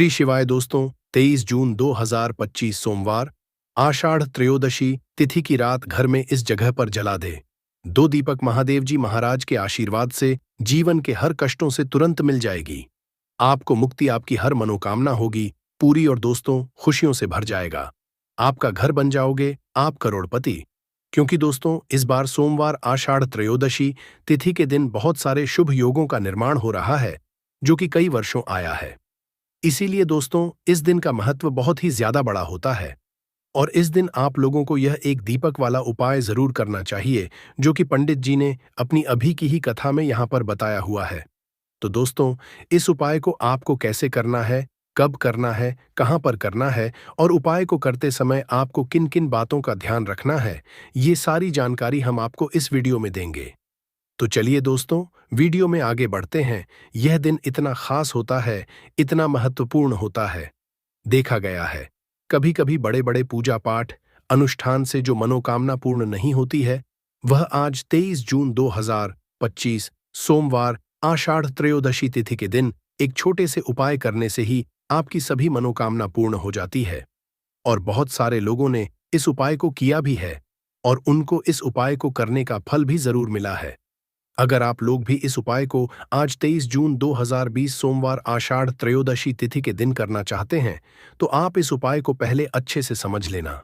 श्री शिवाय दोस्तों। 23 जून 2025 सोमवार, आषाढ़ त्रयोदशी तिथि की रात घर में इस जगह पर जला दे। दो दीपक महादेव जी महाराज के आशीर्वाद से जीवन के हर कष्टों से तुरंत मिल जाएगी। आपको मुक्ति, आपकी हर मनोकामना होगी पूरी और दोस्तों खुशियों से भर जाएगा। आपका घर बन जाओगे आप करोड़पति। क्योंकि दोस्तों इस बार सोमवार आषाढ़ त्रयोदशी तिथि के दिन बहुत सारे शुभ योगों का निर्माण हो रहा है, जो कि कई वर्षों आया है। इसीलिए दोस्तों इस दिन का महत्व बहुत ही ज्यादा बड़ा होता है और इस दिन आप लोगों को यह एक दीपक वाला उपाय जरूर करना चाहिए, जो कि पंडित जी ने अपनी अभी की ही कथा में यहाँ पर बताया हुआ है। तो दोस्तों इस उपाय को आपको कैसे करना है, कब करना है, कहाँ पर करना है और उपाय को करते समय आपको किन किन बातों का ध्यान रखना है, ये सारी जानकारी हम आपको इस वीडियो में देंगे। तो चलिए दोस्तों वीडियो में आगे बढ़ते हैं। यह दिन इतना खास होता है, इतना महत्वपूर्ण होता है। देखा गया है कभी कभी बड़े बड़े पूजा पाठ अनुष्ठान से जो मनोकामना पूर्ण नहीं होती है, वह आज 23 जून 2025 सोमवार आषाढ़ त्रयोदशी तिथि के दिन एक छोटे से उपाय करने से ही आपकी सभी मनोकामना पूर्ण हो जाती है। और बहुत सारे लोगों ने इस उपाय को किया भी है और उनको इस उपाय को करने का फल भी जरूर मिला है। अगर आप लोग भी इस उपाय को आज 23 जून 2020 सोमवार आषाढ़ त्रयोदशी तिथि के दिन करना चाहते हैं, तो आप इस उपाय को पहले अच्छे से समझ लेना,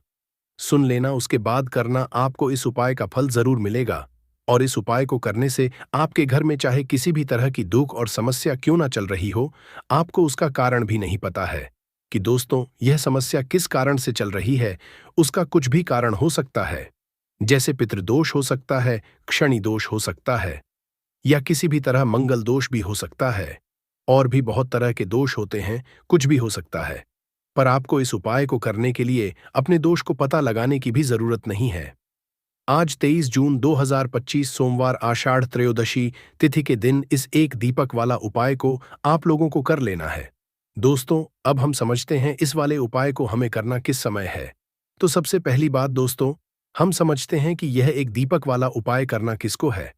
सुन लेना, उसके बाद करना। आपको इस उपाय का फल जरूर मिलेगा। और इस उपाय को करने से आपके घर में चाहे किसी भी तरह की दुख और समस्या क्यों ना चल रही हो, आपको उसका कारण भी नहीं पता है कि दोस्तों यह समस्या किस कारण से चल रही है। उसका कुछ भी कारण हो सकता है, जैसे पितृदोष हो सकता है, क्षणि दोष हो सकता है, या किसी भी तरह मंगल दोष भी हो सकता है। और भी बहुत तरह के दोष होते हैं, कुछ भी हो सकता है। पर आपको इस उपाय को करने के लिए अपने दोष को पता लगाने की भी जरूरत नहीं है। आज 23 जून 2025 सोमवार आषाढ़ त्रयोदशी तिथि के दिन इस एक दीपक वाला उपाय को आप लोगों को कर लेना है। दोस्तों अब हम समझते हैं इस वाले उपाय को हमें करना किस समय है। तो सबसे पहली बात दोस्तों, हम समझते हैं कि यह एक दीपक वाला उपाय करना किसको है।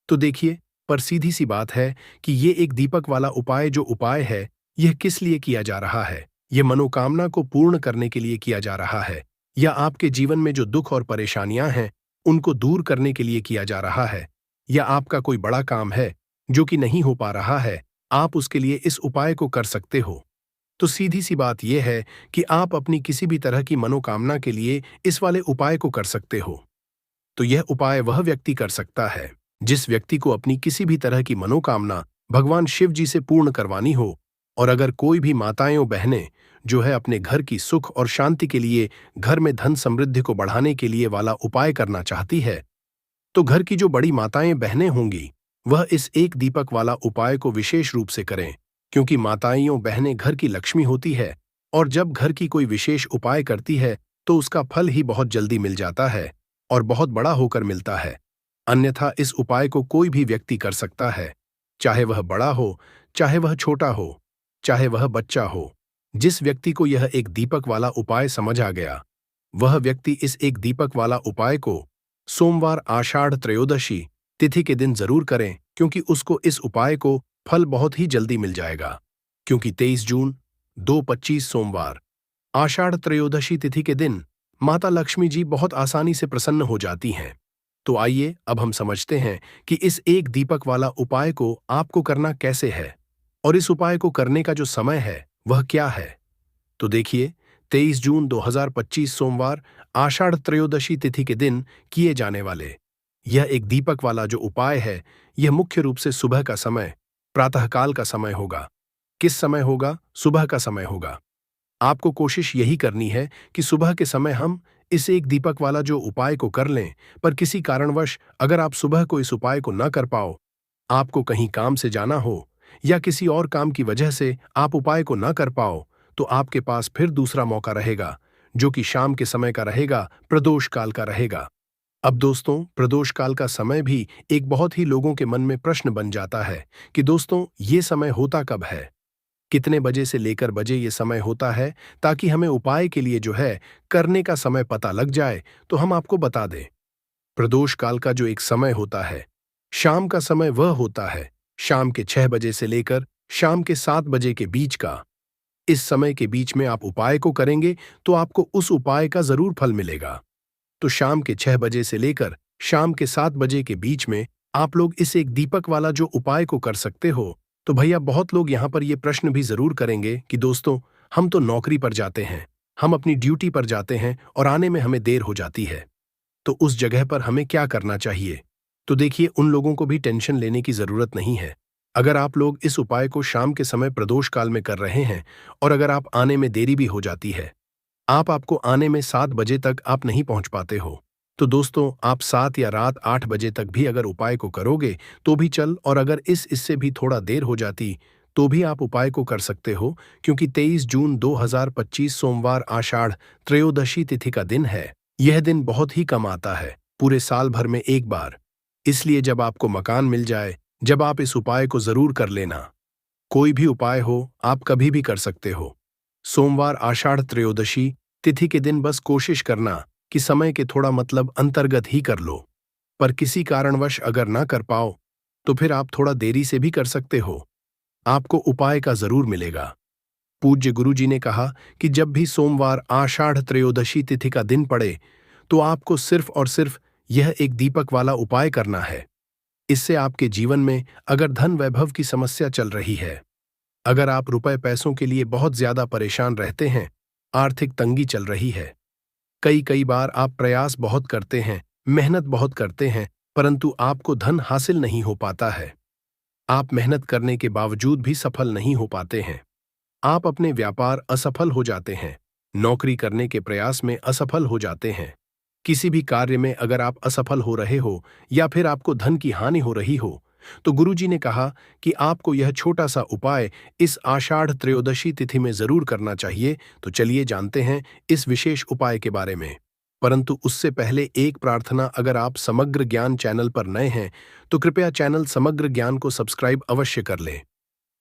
तो देखिए, पर सीधी सी बात है कि ये एक दीपक वाला उपाय जो उपाय है, यह किस लिए किया जा रहा है। यह मनोकामना को पूर्ण करने के लिए किया जा रहा है, या आपके जीवन में जो दुख और परेशानियां हैं उनको दूर करने के लिए किया जा रहा है, या आपका कोई बड़ा काम है जो कि नहीं हो पा रहा है, आप उसके लिए इस उपाय को कर सकते हो। तो सीधी सी बात यह है कि आप अपनी किसी भी तरह की मनोकामना के लिए इस वाले उपाय को कर सकते हो। तो यह उपाय वह व्यक्ति कर सकता है जिस व्यक्ति को अपनी किसी भी तरह की मनोकामना भगवान शिव जी से पूर्ण करवानी हो। और अगर कोई भी माताएं और बहनें जो है अपने घर की सुख और शांति के लिए, घर में धन समृद्धि को बढ़ाने के लिए वाला उपाय करना चाहती है, तो घर की जो बड़ी माताएं बहनें होंगी वह इस एक दीपक वाला उपाय को विशेष रूप से करें। क्योंकि माताएं और बहनें घर की लक्ष्मी होती है और जब घर की कोई विशेष उपाय करती है तो उसका फल ही बहुत जल्दी मिल जाता है और बहुत बड़ा होकर मिलता है। अन्यथा इस उपाय को कोई भी व्यक्ति कर सकता है, चाहे वह बड़ा हो, चाहे वह छोटा हो, चाहे वह बच्चा हो। जिस व्यक्ति को यह एक दीपक वाला उपाय समझ आ गया, वह व्यक्ति इस एक दीपक वाला उपाय को सोमवार आषाढ़ त्रयोदशी तिथि के दिन जरूर करें, क्योंकि उसको इस उपाय को फल बहुत ही जल्दी मिल जाएगा। क्योंकि 23 जून 2025 सोमवार आषाढ़ त्रयोदशी तिथि के दिन माता लक्ष्मी जी बहुत आसानी से प्रसन्न हो जाती हैं। तो आइए अब हम समझते हैं कि इस एक दीपक वाला उपाय को आपको करना कैसे है और इस उपाय को करने का जो समय है वह क्या है। तो देखिए, 23 जून 2025 सोमवार आषाढ़ त्रयोदशी तिथि के दिन किए जाने वाले यह एक दीपक वाला जो उपाय है, यह मुख्य रूप से सुबह का समय, प्रातःकाल का समय होगा। किस समय होगा? सुबह का समय होगा। आपको कोशिश यही करनी है कि सुबह के समय हम इस एक दीपक वाला जो उपाय को कर लें। पर किसी कारणवश अगर आप सुबह को इस उपाय को न कर पाओ, आपको कहीं काम से जाना हो या किसी और काम की वजह से आप उपाय को न कर पाओ, तो आपके पास फिर दूसरा मौका रहेगा, जो कि शाम के समय का रहेगा, प्रदोष काल का रहेगा। अब दोस्तों प्रदोष काल का समय भी एक बहुत ही लोगों के मन में प्रश्न बन जाता है कि दोस्तों ये समय होता कब है, कितने बजे से लेकर बजे ये समय होता है, ताकि हमें उपाय के लिए जो है करने का समय पता लग जाए। तो हम आपको बता दें, प्रदोष काल का जो एक समय होता है, शाम का समय, वह होता है शाम के 6 बजे से लेकर शाम के 7 बजे के बीच का। इस समय के बीच में आप उपाय को करेंगे तो आपको उस उपाय का जरूर फल मिलेगा। तो शाम के 6 बजे से लेकर शाम के 7 बजे के बीच में आप लोग इस एक दीपक वाला जो उपाय को कर सकते हो। तो भैया बहुत लोग यहाँ पर ये प्रश्न भी जरूर करेंगे कि दोस्तों, हम तो नौकरी पर जाते हैं, हम अपनी ड्यूटी पर जाते हैं और आने में हमें देर हो जाती है, तो उस जगह पर हमें क्या करना चाहिए? तो देखिए, उन लोगों को भी टेंशन लेने की जरूरत नहीं है। अगर आप लोग इस उपाय को शाम के समय प्रदोष काल में कर रहे हैं और अगर आप आने में देरी भी हो जाती है, आपको आने में 7 बजे तक आप नहीं पहुंच पाते हो, तो दोस्तों आप 7 या रात 8 बजे तक भी अगर उपाय को करोगे तो भी चल, और अगर इससे भी थोड़ा देर हो जाती तो भी आप उपाय को कर सकते हो, क्योंकि 23 जून 2025 सोमवार आषाढ़ त्रयोदशी तिथि का दिन है। यह दिन बहुत ही कम आता है, पूरे साल भर में एक बार। इसलिए जब आपको मकान मिल जाए, जब आप इस उपाय को जरूर कर लेना। कोई भी उपाय हो, आप कभी भी कर सकते हो। सोमवार आषाढ़ त्रयोदशी तिथि के दिन बस कोशिश करना कि समय के थोड़ा मतलब अंतर्गत ही कर लो। पर किसी कारणवश अगर ना कर पाओ तो फिर आप थोड़ा देरी से भी कर सकते हो, आपको उपाय का जरूर मिलेगा। पूज्य गुरुजी ने कहा कि जब भी सोमवार आषाढ़ त्रयोदशी तिथि का दिन पड़े तो आपको सिर्फ और सिर्फ यह एक दीपक वाला उपाय करना है। इससे आपके जीवन में अगर धन वैभव की समस्या चल रही है, अगर आप रुपए पैसों के लिए बहुत ज्यादा परेशान रहते हैं, आर्थिक तंगी चल रही है, कई बार आप प्रयास बहुत करते हैं, मेहनत बहुत करते हैं, परंतु आपको धन हासिल नहीं हो पाता है, आप मेहनत करने के बावजूद भी सफल नहीं हो पाते हैं, आप अपने व्यापार असफल हो जाते हैं, नौकरी करने के प्रयास में असफल हो जाते हैं, किसी भी कार्य में अगर आप असफल हो रहे हो या फिर आपको धन की हानि हो रही हो, तो गुरुजी ने कहा कि आपको यह छोटा सा उपाय इस आषाढ़ त्रयोदशी तिथि में जरूर करना चाहिए। तो चलिए जानते हैं इस विशेष उपाय के बारे में। परंतु उससे पहले एक प्रार्थना, अगर आप समग्र ज्ञान चैनल पर नए हैं तो कृपया चैनल समग्र ज्ञान को सब्सक्राइब अवश्य कर लें।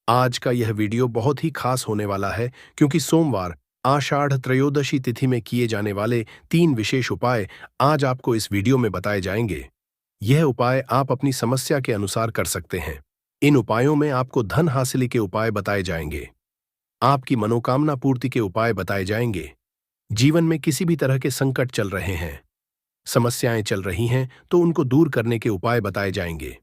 आज का यह वीडियो बहुत ही खास होने वाला है, क्योंकि सोमवार आषाढ़ त्रयोदशी तिथि में किए जाने वाले 3 विशेष उपाय आज आपको इस वीडियो में बताए जाएंगे। यह उपाय आप अपनी समस्या के अनुसार कर सकते हैं। इन उपायों में आपको धन हासिल के उपाय बताए जाएंगे, आपकी मनोकामना पूर्ति के उपाय बताए जाएंगे। जीवन में किसी भी तरह के संकट चल रहे हैं, समस्याएं चल रही हैं, तो उनको दूर करने के उपाय बताए जाएंगे।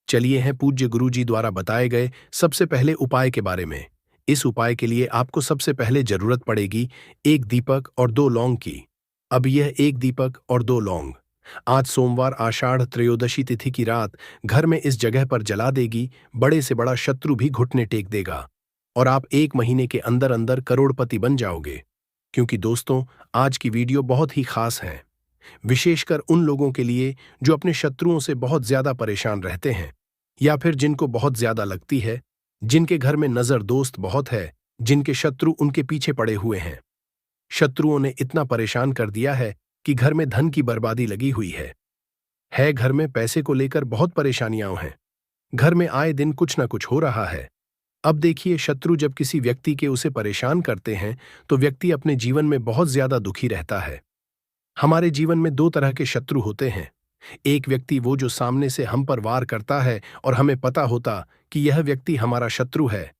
चलिए हैं पूज्य गुरुजी द्वारा बताए गए सबसे पहले उपाय के बारे में। इस उपाय के लिए आपको सबसे पहले जरूरत पड़ेगी एक दीपक और 2 लौंग की। अब यह एक दीपक और 2 लौंग आज सोमवार आषाढ़ त्रयोदशी तिथि की रात घर में इस जगह पर जला देगी, बड़े से बड़ा शत्रु भी घुटने टेक देगा और आप 1 महीने के अंदर अंदर करोड़पति बन जाओगे। क्योंकि दोस्तों, आज की वीडियो बहुत ही खास है, विशेषकर उन लोगों के लिए जो अपने शत्रुओं से बहुत ज्यादा परेशान रहते हैं, या फिर जिनको बहुत ज्यादा लगती है, जिनके घर में नजर दोस्त बहुत है, जिनके शत्रु उनके पीछे पड़े हुए हैं। शत्रुओं ने इतना परेशान कर दिया है कि घर में धन की बर्बादी लगी हुई है घर में पैसे को लेकर बहुत परेशानियां हैं, घर में आए दिन कुछ ना कुछ हो रहा है। अब देखिए, शत्रु जब किसी व्यक्ति के उसे परेशान करते हैं तो व्यक्ति अपने जीवन में बहुत ज्यादा दुखी रहता है। हमारे जीवन में 2 तरह के शत्रु होते हैं। एक व्यक्ति वो जो सामने से हम पर वार करता है और हमें पता होता कि यह व्यक्ति हमारा शत्रु है,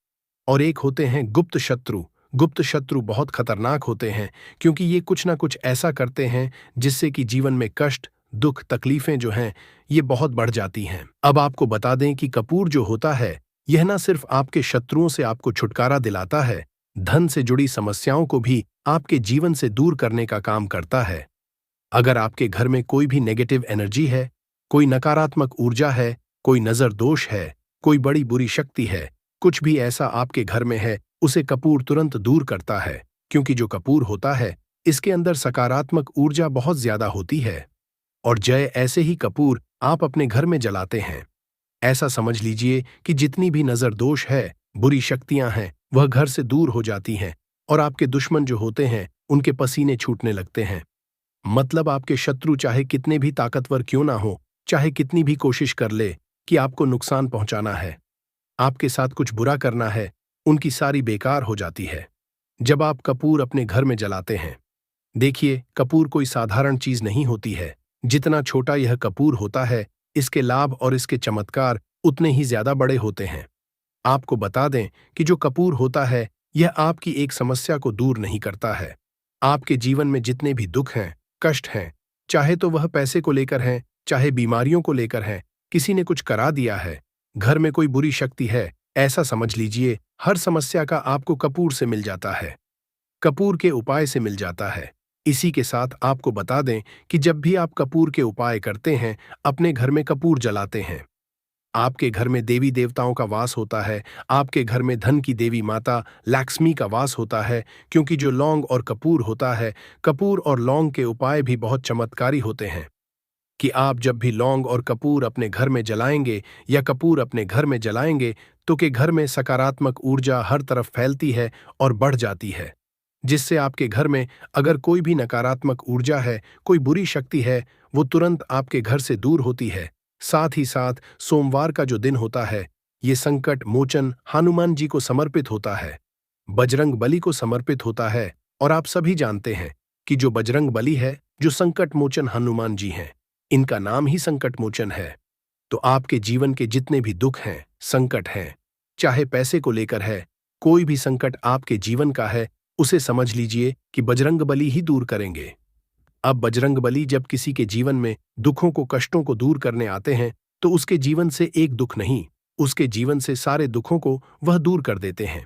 और एक होते हैं गुप्त शत्रु। गुप्त शत्रु बहुत खतरनाक होते हैं, क्योंकि ये कुछ ना कुछ ऐसा करते हैं जिससे कि जीवन में कष्ट, दुख, तकलीफें जो हैं ये बहुत बढ़ जाती हैं। अब आपको बता दें कि कपूर जो होता है, यह ना सिर्फ आपके शत्रुओं से आपको छुटकारा दिलाता है, धन से जुड़ी समस्याओं को भी आपके जीवन से दूर करने का काम करता है। अगर आपके घर में कोई भी नेगेटिव एनर्जी है, कोई नकारात्मक ऊर्जा है, कोई नजर दोष है, कोई बड़ी बुरी शक्ति है, कुछ भी ऐसा आपके घर में है, उसे कपूर तुरंत दूर करता है। क्योंकि जो कपूर होता है, इसके अंदर सकारात्मक ऊर्जा बहुत ज्यादा होती है, और जय ऐसे ही कपूर आप अपने घर में जलाते हैं। ऐसा समझ लीजिए कि जितनी भी नजर दोष है, बुरी शक्तियां हैं, वह घर से दूर हो जाती हैं, और आपके दुश्मन जो होते हैं उनके पसीने छूटने लगते हैं। मतलब आपके शत्रु चाहे कितने भी ताकतवर क्यों ना हो, चाहे कितनी भी कोशिश कर ले कि आपको नुकसान पहुंचाना है, आपके साथ कुछ बुरा करना है, उनकी सारी बेकार हो जाती है जब आप कपूर अपने घर में जलाते हैं। देखिए, कपूर कोई साधारण चीज नहीं होती है। जितना छोटा यह कपूर होता है, इसके लाभ और इसके चमत्कार उतने ही ज्यादा बड़े होते हैं। आपको बता दें कि जो कपूर होता है, यह आपकी एक समस्या को दूर नहीं करता है। आपके जीवन में जितने भी दुख हैं, कष्ट हैं, चाहे तो वह पैसे को लेकर हैं, चाहे बीमारियों को लेकर हैं, किसी ने कुछ करा दिया है, घर में कोई बुरी शक्ति है, ऐसा समझ लीजिए, हर समस्या का आपको कपूर से मिल जाता है। कपूर के उपाय से मिल जाता है। इसी के साथ आपको बता दें कि जब भी आप कपूर के उपाय करते हैं, अपने घर में कपूर जलाते हैं, आपके घर में देवी देवताओं का वास होता है, आपके घर में धन की देवी माता लक्ष्मी का वास होता है, क्योंकि जो लौंग और कपूर होता है, कपूर और लौंग के उपाय भी बहुत चमत्कारी होते हैं कि आप जब भी लौंग और कपूर अपने घर में जलाएंगे या कपूर अपने घर में जलाएंगे तो के घर में सकारात्मक ऊर्जा हर तरफ फैलती है और बढ़ जाती है, जिससे आपके घर में अगर कोई भी नकारात्मक ऊर्जा है, कोई बुरी शक्ति है, वो तुरंत आपके घर से दूर होती है। साथ ही साथ सोमवार का जो दिन होता है, ये संकट मोचन हनुमान जी को समर्पित होता है, बजरंग बली को समर्पित होता है। और आप सभी जानते हैं कि जो बजरंग बली है, जो संकट मोचन हनुमान जी हैं, इनका नाम ही संकट मोचन है। तो आपके जीवन के जितने भी दुख हैं, संकट हैं, चाहे पैसे को लेकर है, कोई भी संकट आपके जीवन का है, उसे समझ लीजिए कि बजरंग बली ही दूर करेंगे। अब बजरंग बली जब किसी के जीवन में दुखों को कष्टों को दूर करने आते हैं तो उसके जीवन से एक दुख नहीं, उसके जीवन से सारे दुखों को वह दूर कर देते हैं।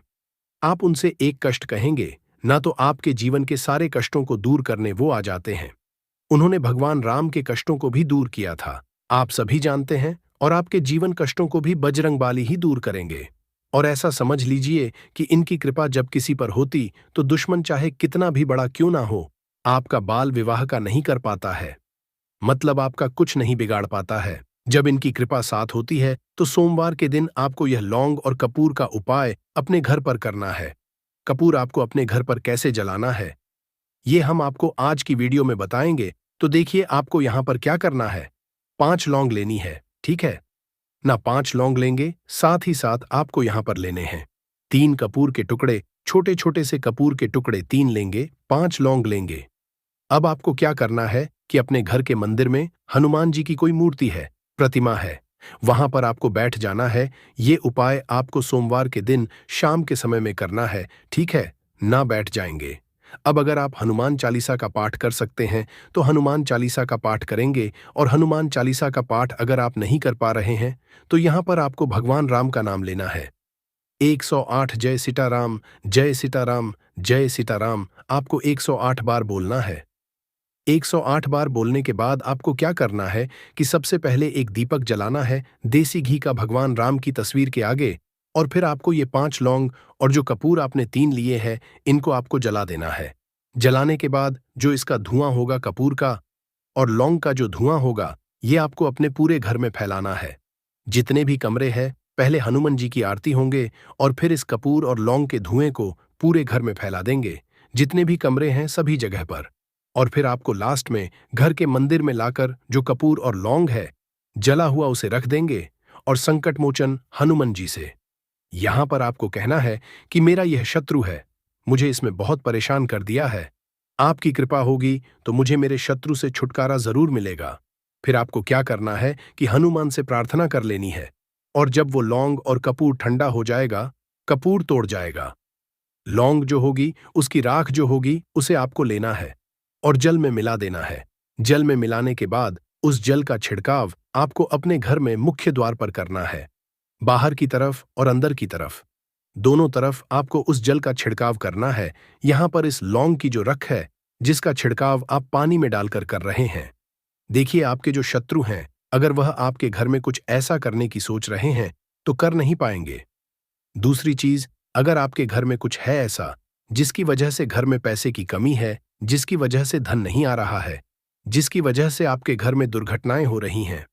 आप उनसे एक कष्ट कहेंगे ना तो आपके जीवन के सारे कष्टों को दूर करने वो आ जाते हैं। उन्होंने भगवान राम के कष्टों को भी दूर किया था, आप सभी जानते हैं, और आपके जीवन कष्टों को भी बजरंग बाली ही दूर करेंगे। और ऐसा समझ लीजिए कि इनकी कृपा जब किसी पर होती तो दुश्मन चाहे कितना भी बड़ा क्यों ना हो, आपका बाल विवाह का नहीं कर पाता है, मतलब आपका कुछ नहीं बिगाड़ पाता है। जब इनकी कृपा साथ होती है तो सोमवार के दिन आपको यह लौंग और कपूर का उपाय अपने घर पर करना है। कपूर आपको अपने घर पर कैसे जलाना है, ये हम आपको आज की वीडियो में बताएंगे। तो देखिए आपको यहां पर क्या करना है। 5 लौंग लेनी है, ठीक है ना, 5 लौंग लेंगे, साथ ही साथ आपको यहां पर लेने हैं 3 कपूर के टुकड़े, छोटे छोटे से कपूर के टुकड़े 3 लेंगे, 5 लौंग लेंगे। अब आपको क्या करना है कि अपने घर के मंदिर में हनुमान जी की कोई मूर्ति है, प्रतिमा है, वहां पर आपको बैठ जाना है। ये उपाय आपको सोमवार के दिन शाम के समय में करना है, ठीक है ना, बैठ जाएंगे। अब अगर आप हनुमान चालीसा का पाठ कर सकते हैं तो हनुमान चालीसा का पाठ करेंगे, और हनुमान चालीसा का पाठ अगर आप नहीं कर पा रहे हैं तो यहां पर आपको भगवान राम का नाम लेना है। 108 जय सीताराम, जय सीताराम, जय सीताराम आपको 108 बार बोलना है। 108 बार बोलने के बाद आपको क्या करना है कि सबसे पहले एक दीपक जलाना है देसी घी का भगवान राम की तस्वीर के आगे, और फिर आपको ये 5 लौंग और जो कपूर आपने 3 लिए हैं, इनको आपको जला देना है। जलाने के बाद जो इसका धुआं होगा कपूर का और लौंग का जो धुआं होगा, ये आपको अपने पूरे घर में फैलाना है। जितने भी कमरे हैं, पहले हनुमान जी की आरती होंगे और फिर इस कपूर और लौंग के धुएं को पूरे घर में फैला देंगे, जितने भी कमरे हैं सभी जगह पर। और फिर आपको लास्ट में घर के मंदिर में लाकर जो कपूर और लौंग है जला हुआ उसे रख देंगे, और संकट मोचन हनुमान जी से यहां पर आपको कहना है कि मेरा यह शत्रु है, मुझे इसमें बहुत परेशान कर दिया है, आपकी कृपा होगी तो मुझे मेरे शत्रु से छुटकारा जरूर मिलेगा। फिर आपको क्या करना है कि हनुमान से प्रार्थना कर लेनी है, और जब वो लौंग और कपूर ठंडा हो जाएगा, कपूर तोड़ जाएगा, लौंग जो होगी उसकी राख जो होगी उसे आपको लेना है और जल में मिला देना है। जल में मिलाने के बाद उस जल का छिड़काव आपको अपने घर में मुख्य द्वार पर करना है, बाहर की तरफ और अंदर की तरफ, दोनों तरफ आपको उस जल का छिड़काव करना है। यहां पर इस लौंग की जो रख है जिसका छिड़काव आप पानी में डालकर कर रहे हैं, देखिए आपके जो शत्रु हैं, अगर वह आपके घर में कुछ ऐसा करने की सोच रहे हैं तो कर नहीं पाएंगे। दूसरी चीज, अगर आपके घर में कुछ है ऐसा जिसकी वजह से घर में पैसे की कमी है, जिसकी वजह से धन नहीं आ रहा है, जिसकी वजह से आपके घर में दुर्घटनाएं हो रही हैं,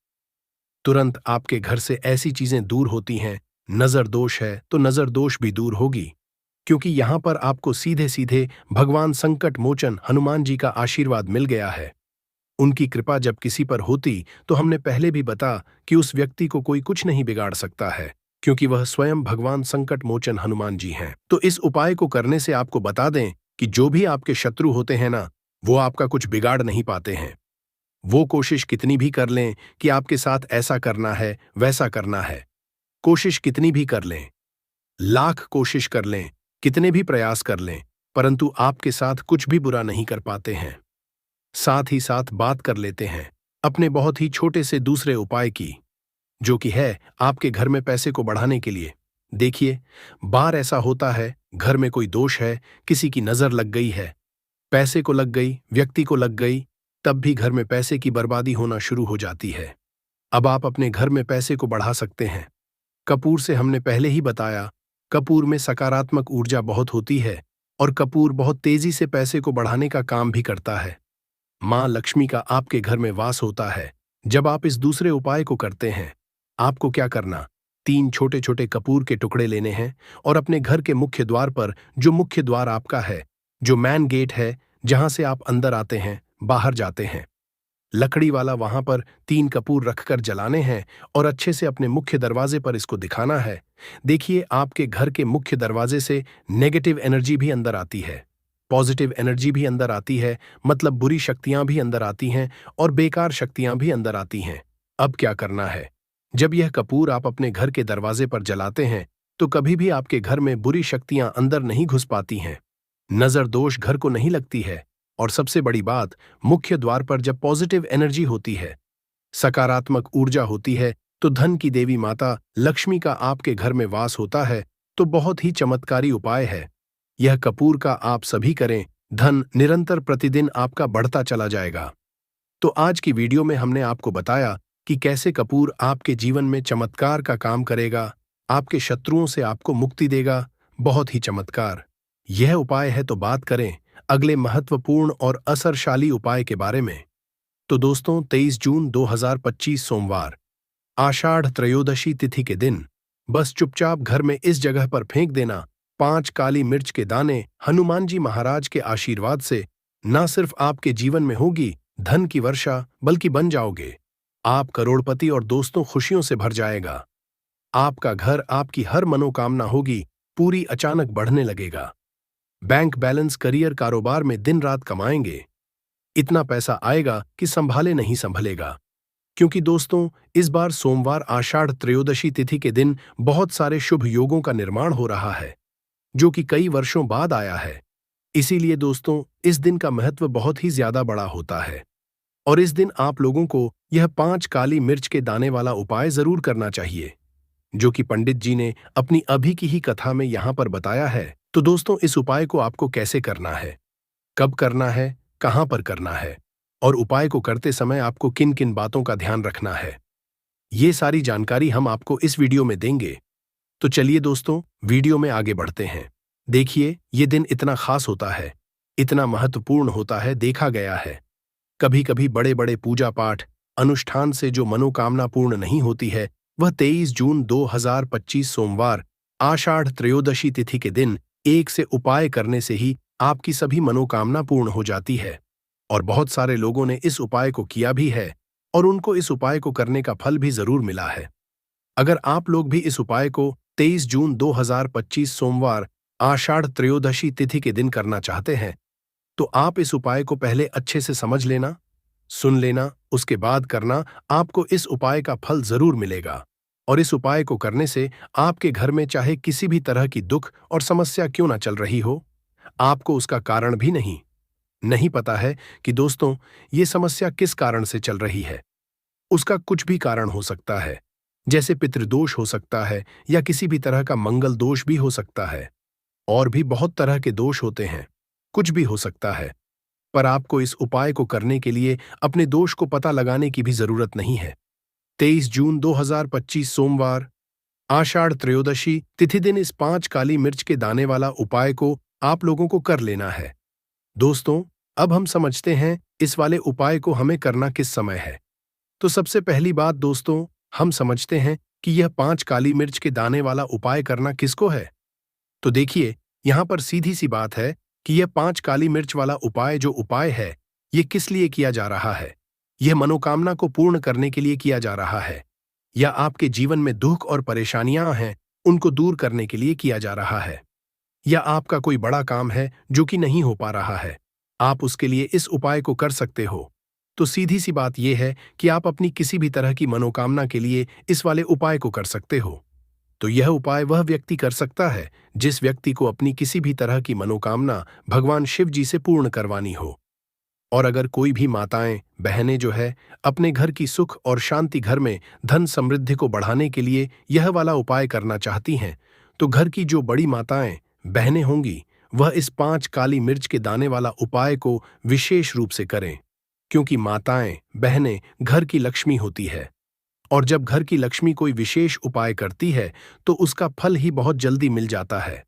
तुरंत आपके घर से ऐसी चीजें दूर होती हैं। नजर दोष है तो नजर दोष भी दूर होगी, क्योंकि यहां पर आपको सीधे सीधे भगवान संकट मोचन हनुमान जी का आशीर्वाद मिल गया है। उनकी कृपा जब किसी पर होती तो हमने पहले भी बता कि उस व्यक्ति को कोई कुछ नहीं बिगाड़ सकता है, क्योंकि वह स्वयं भगवान संकट मोचन हनुमान जी हैं। तो इस उपाय को करने से आपको बता दें कि जो भी आपके शत्रु होते हैं ना, वो आपका कुछ बिगाड़ नहीं पाते हैं। वो कोशिश कितनी भी कर लें कि आपके साथ ऐसा करना है वैसा करना है, कोशिश कितनी भी कर लें, लाख कोशिश कर लें कितने भी प्रयास कर लें, परंतु आपके साथ कुछ भी बुरा नहीं कर पाते हैं। साथ ही साथ बात कर लेते हैं अपने बहुत ही छोटे से दूसरे उपाय की, जो कि है आपके घर में पैसे को बढ़ाने के लिए। देखिए, बार ऐसा होता है, घर में कोई दोष है, किसी की नजर लग गई है, पैसे को लग गई, व्यक्ति को लग गई, तब भी घर में पैसे की बर्बादी होना शुरू हो जाती है। अब आप अपने घर में पैसे को बढ़ा सकते हैं। कपूर से हमने पहले ही बताया, कपूर में सकारात्मक ऊर्जा बहुत होती है और कपूर बहुत तेजी से पैसे को बढ़ाने का काम भी करता है। मां लक्ष्मी का आपके घर में वास होता है। जब आप इस दूसरे उपाय को करते हैं, आपको क्या करना, 3 छोटे छोटे कपूर के टुकड़े लेने हैं और अपने घर के मुख्य द्वार पर, जो मुख्य द्वार आपका है, जो मैन गेट है, जहां से आप अंदर आते हैं, बाहर जाते हैं, लकड़ी वाला, वहां पर 3 कपूर रखकर जलाने हैं और अच्छे से अपने मुख्य दरवाजे पर इसको दिखाना है। देखिए, आपके घर के मुख्य दरवाजे से नेगेटिव एनर्जी भी अंदर आती है, पॉजिटिव एनर्जी भी अंदर आती है, मतलब बुरी शक्तियां भी अंदर आती हैं और बेकार शक्तियां भी अंदर आती हैं। अब क्या करना है, जब यह कपूर आप अपने घर के दरवाजे पर जलाते हैं, तो कभी भी आपके घर में बुरी शक्तियां अंदर नहीं घुस पाती हैं, नजर दोष घर को नहीं लगती है। और सबसे बड़ी बात, मुख्य द्वार पर जब पॉजिटिव एनर्जी होती है, सकारात्मक ऊर्जा होती है, तो धन की देवी माता लक्ष्मी का आपके घर में वास होता है। तो बहुत ही चमत्कारी उपाय है यह कपूर का, आप सभी करें, धन निरंतर प्रतिदिन आपका बढ़ता चला जाएगा। तो आज की वीडियो में हमने आपको बताया कि कैसे कपूर आपके जीवन में चमत्कार का काम करेगा, आपके शत्रुओं से आपको मुक्ति देगा। बहुत ही चमत्कार यह उपाय है। तो बात करें अगले महत्वपूर्ण और असरशाली उपाय के बारे में। तो दोस्तों, 23 जून 2025 सोमवार, आषाढ़ त्रयोदशी तिथि के दिन बस चुपचाप घर में इस जगह पर फेंक देना 5 काली मिर्च के दाने। हनुमान जी महाराज के आशीर्वाद से न सिर्फ आपके जीवन में होगी धन की वर्षा, बल्कि बन जाओगे आप करोड़पति और दोस्तों खुशियों से भर जाएगा। आपका घर, आपकी हर मनोकामना होगी पूरी, अचानक बढ़ने लगेगा। बैंक बैलेंस, करियर, कारोबार में दिन रात कमाएंगे, इतना पैसा आएगा कि संभाले नहीं संभलेगा। क्योंकि दोस्तों, इस बार सोमवार आषाढ़ त्रयोदशी तिथि के दिन बहुत सारे शुभ योगों का निर्माण हो रहा है, जो कि कई वर्षों बाद आया है। इसीलिए दोस्तों, इस दिन का महत्व बहुत ही ज्यादा बड़ा होता है और इस दिन आप लोगों को यह 5 काली मिर्च के दाने वाला उपाय जरूर करना चाहिए, जो कि पंडित जी ने अपनी अभी की ही कथा में यहां पर बताया है। तो दोस्तों, इस उपाय को आपको कैसे करना है, कब करना है, कहां पर करना है और उपाय को करते समय आपको किन किन बातों का ध्यान रखना है, ये सारी जानकारी हम आपको इस वीडियो में देंगे। तो चलिए दोस्तों, वीडियो में आगे बढ़ते हैं। देखिए, ये दिन इतना खास होता है, इतना महत्वपूर्ण होता है, देखा गया है कभी कभी बड़े बड़े पूजा पाठ अनुष्ठान से जो मनोकामना पूर्ण नहीं होती है, वह 23 जून 2025 सोमवार आषाढ़ त्रयोदशी तिथि के दिन एक से उपाय करने से ही आपकी सभी मनोकामना पूर्ण हो जाती है। और बहुत सारे लोगों ने इस उपाय को किया भी है और उनको इस उपाय को करने का फल भी जरूर मिला है। अगर आप लोग भी इस उपाय को 23 जून 2025 सोमवार आषाढ़ त्रयोदशी तिथि के दिन करना चाहते हैं, तो आप इस उपाय को पहले अच्छे से समझ लेना, सुन लेना, उसके बाद करना। आपको इस उपाय का फल जरूर मिलेगा और इस उपाय को करने से आपके घर में चाहे किसी भी तरह की दुख और समस्या क्यों ना चल रही हो, आपको उसका कारण भी नहीं पता है कि दोस्तों, ये समस्या किस कारण से चल रही है। उसका कुछ भी कारण हो सकता है, जैसे पितृदोष हो सकता है या किसी भी तरह का मंगल दोष भी हो सकता है, और भी बहुत तरह के दोष होते हैं, कुछ भी हो सकता है। पर आपको इस उपाय को करने के लिए अपने दोष को पता लगाने की भी जरूरत नहीं है। 23 जून 2025 सोमवार आषाढ़ त्रयोदशी तिथि दिन इस 5 काली मिर्च के दाने वाला उपाय को आप लोगों को कर लेना है। दोस्तों, अब हम समझते हैं इस वाले उपाय को हमें करना किस समय है। तो सबसे पहली बात दोस्तों, हम समझते हैं कि यह 5 काली मिर्च के दाने वाला उपाय करना किसको है। तो देखिए, यहां पर सीधी सी बात है कि यह 5 काली मिर्च वाला उपाय जो उपाय है, यह किस लिए किया जा रहा है। यह मनोकामना को पूर्ण करने के लिए किया जा रहा है, या आपके जीवन में दुख और परेशानियां हैं उनको दूर करने के लिए किया जा रहा है, या आपका कोई बड़ा काम है जो कि नहीं हो पा रहा है, आप उसके लिए इस उपाय को कर सकते हो। तो सीधी सी बात यह है कि आप अपनी किसी भी तरह की मनोकामना के लिए इस वाले उपाय को कर सकते हो। तो यह उपाय वह व्यक्ति कर सकता है जिस व्यक्ति को अपनी किसी भी तरह की मनोकामना भगवान शिव जी से पूर्ण करवानी हो। और अगर कोई भी माताएं बहनें जो है अपने घर की सुख और शांति, घर में धन समृद्धि को बढ़ाने के लिए यह वाला उपाय करना चाहती हैं, तो घर की जो बड़ी माताएं बहनें होंगी वह इस 5 काली मिर्च के दाने वाला उपाय को विशेष रूप से करें, क्योंकि माताएं बहनें घर की लक्ष्मी होती है। और जब घर की लक्ष्मी कोई विशेष उपाय करती है तो उसका फल ही बहुत जल्दी मिल जाता है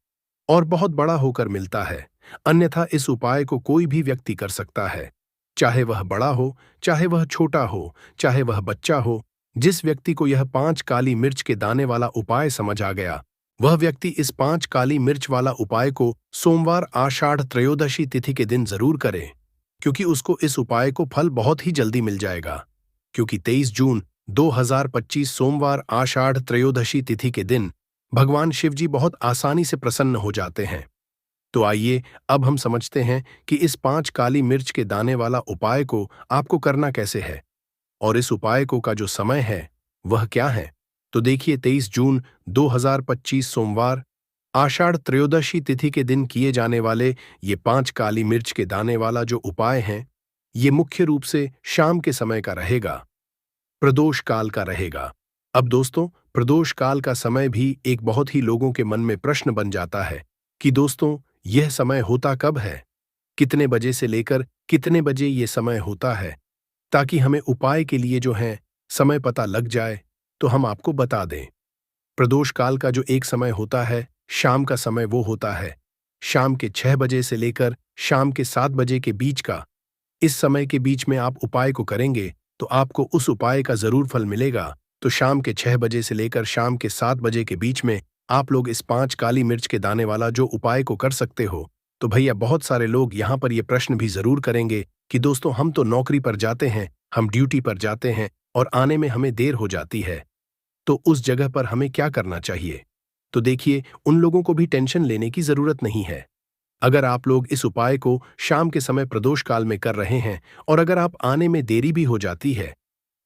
और बहुत बड़ा होकर मिलता है। अन्यथा इस उपाय को कोई भी व्यक्ति कर सकता है, चाहे वह बड़ा हो, चाहे वह छोटा हो, चाहे वह बच्चा हो। जिस व्यक्ति को यह 5 काली मिर्च के दाने वाला उपाय समझ आ गया, वह व्यक्ति इस 5 काली मिर्च वाला उपाय को सोमवार आषाढ़ त्रयोदशी तिथि के दिन जरूर करे, क्योंकि उसको इस उपाय को फल बहुत ही जल्दी मिल जाएगा। क्योंकि 23 जून 2025 सोमवार आषाढ़ त्रयोदशी तिथि के दिन भगवान शिवजी बहुत आसानी से प्रसन्न हो जाते हैं। तो आइए अब हम समझते हैं कि इस 5 काली मिर्च के दाने वाला उपाय को आपको करना कैसे है और इस उपाय को का जो समय है वह क्या है। तो देखिए, 23 जून 2025 सोमवार आषाढ़ त्रयोदशी तिथि के दिन किए जाने वाले ये 5 काली मिर्च के दाने वाला जो उपाय हैं, ये मुख्य रूप से शाम के समय का रहेगा, प्रदोष काल का रहेगा। अब दोस्तों, प्रदोष काल का समय भी एक बहुत ही लोगों के मन में प्रश्न बन जाता है कि दोस्तों यह समय होता कब है, कितने बजे से लेकर कितने बजे ये समय होता है, ताकि हमें उपाय के लिए जो है समय पता लग जाए तो हम आपको बता दें। प्रदोष काल का जो एक समय होता है, शाम का समय, वो होता है शाम के 6 बजे से लेकर शाम के 7 बजे के बीच का। इस समय के बीच में आप उपाय को करेंगे तो आपको उस उपाय का जरूर फल मिलेगा। तो शाम के 6 बजे से लेकर शाम के 7 बजे के बीच में आप लोग इस 5 काली मिर्च के दाने वाला जो उपाय को कर सकते हो। तो भैया, बहुत सारे लोग यहाँ पर ये प्रश्न भी जरूर करेंगे कि दोस्तों हम तो नौकरी पर जाते हैं, हम ड्यूटी पर जाते हैं और आने में हमें देर हो जाती है, तो उस जगह पर हमें क्या करना चाहिए। तो देखिए, उन लोगों को भी टेंशन लेने की जरूरत नहीं है। अगर आप लोग इस उपाय को शाम के समय प्रदोष काल में कर रहे हैं और अगर आप आने में देरी भी हो जाती है,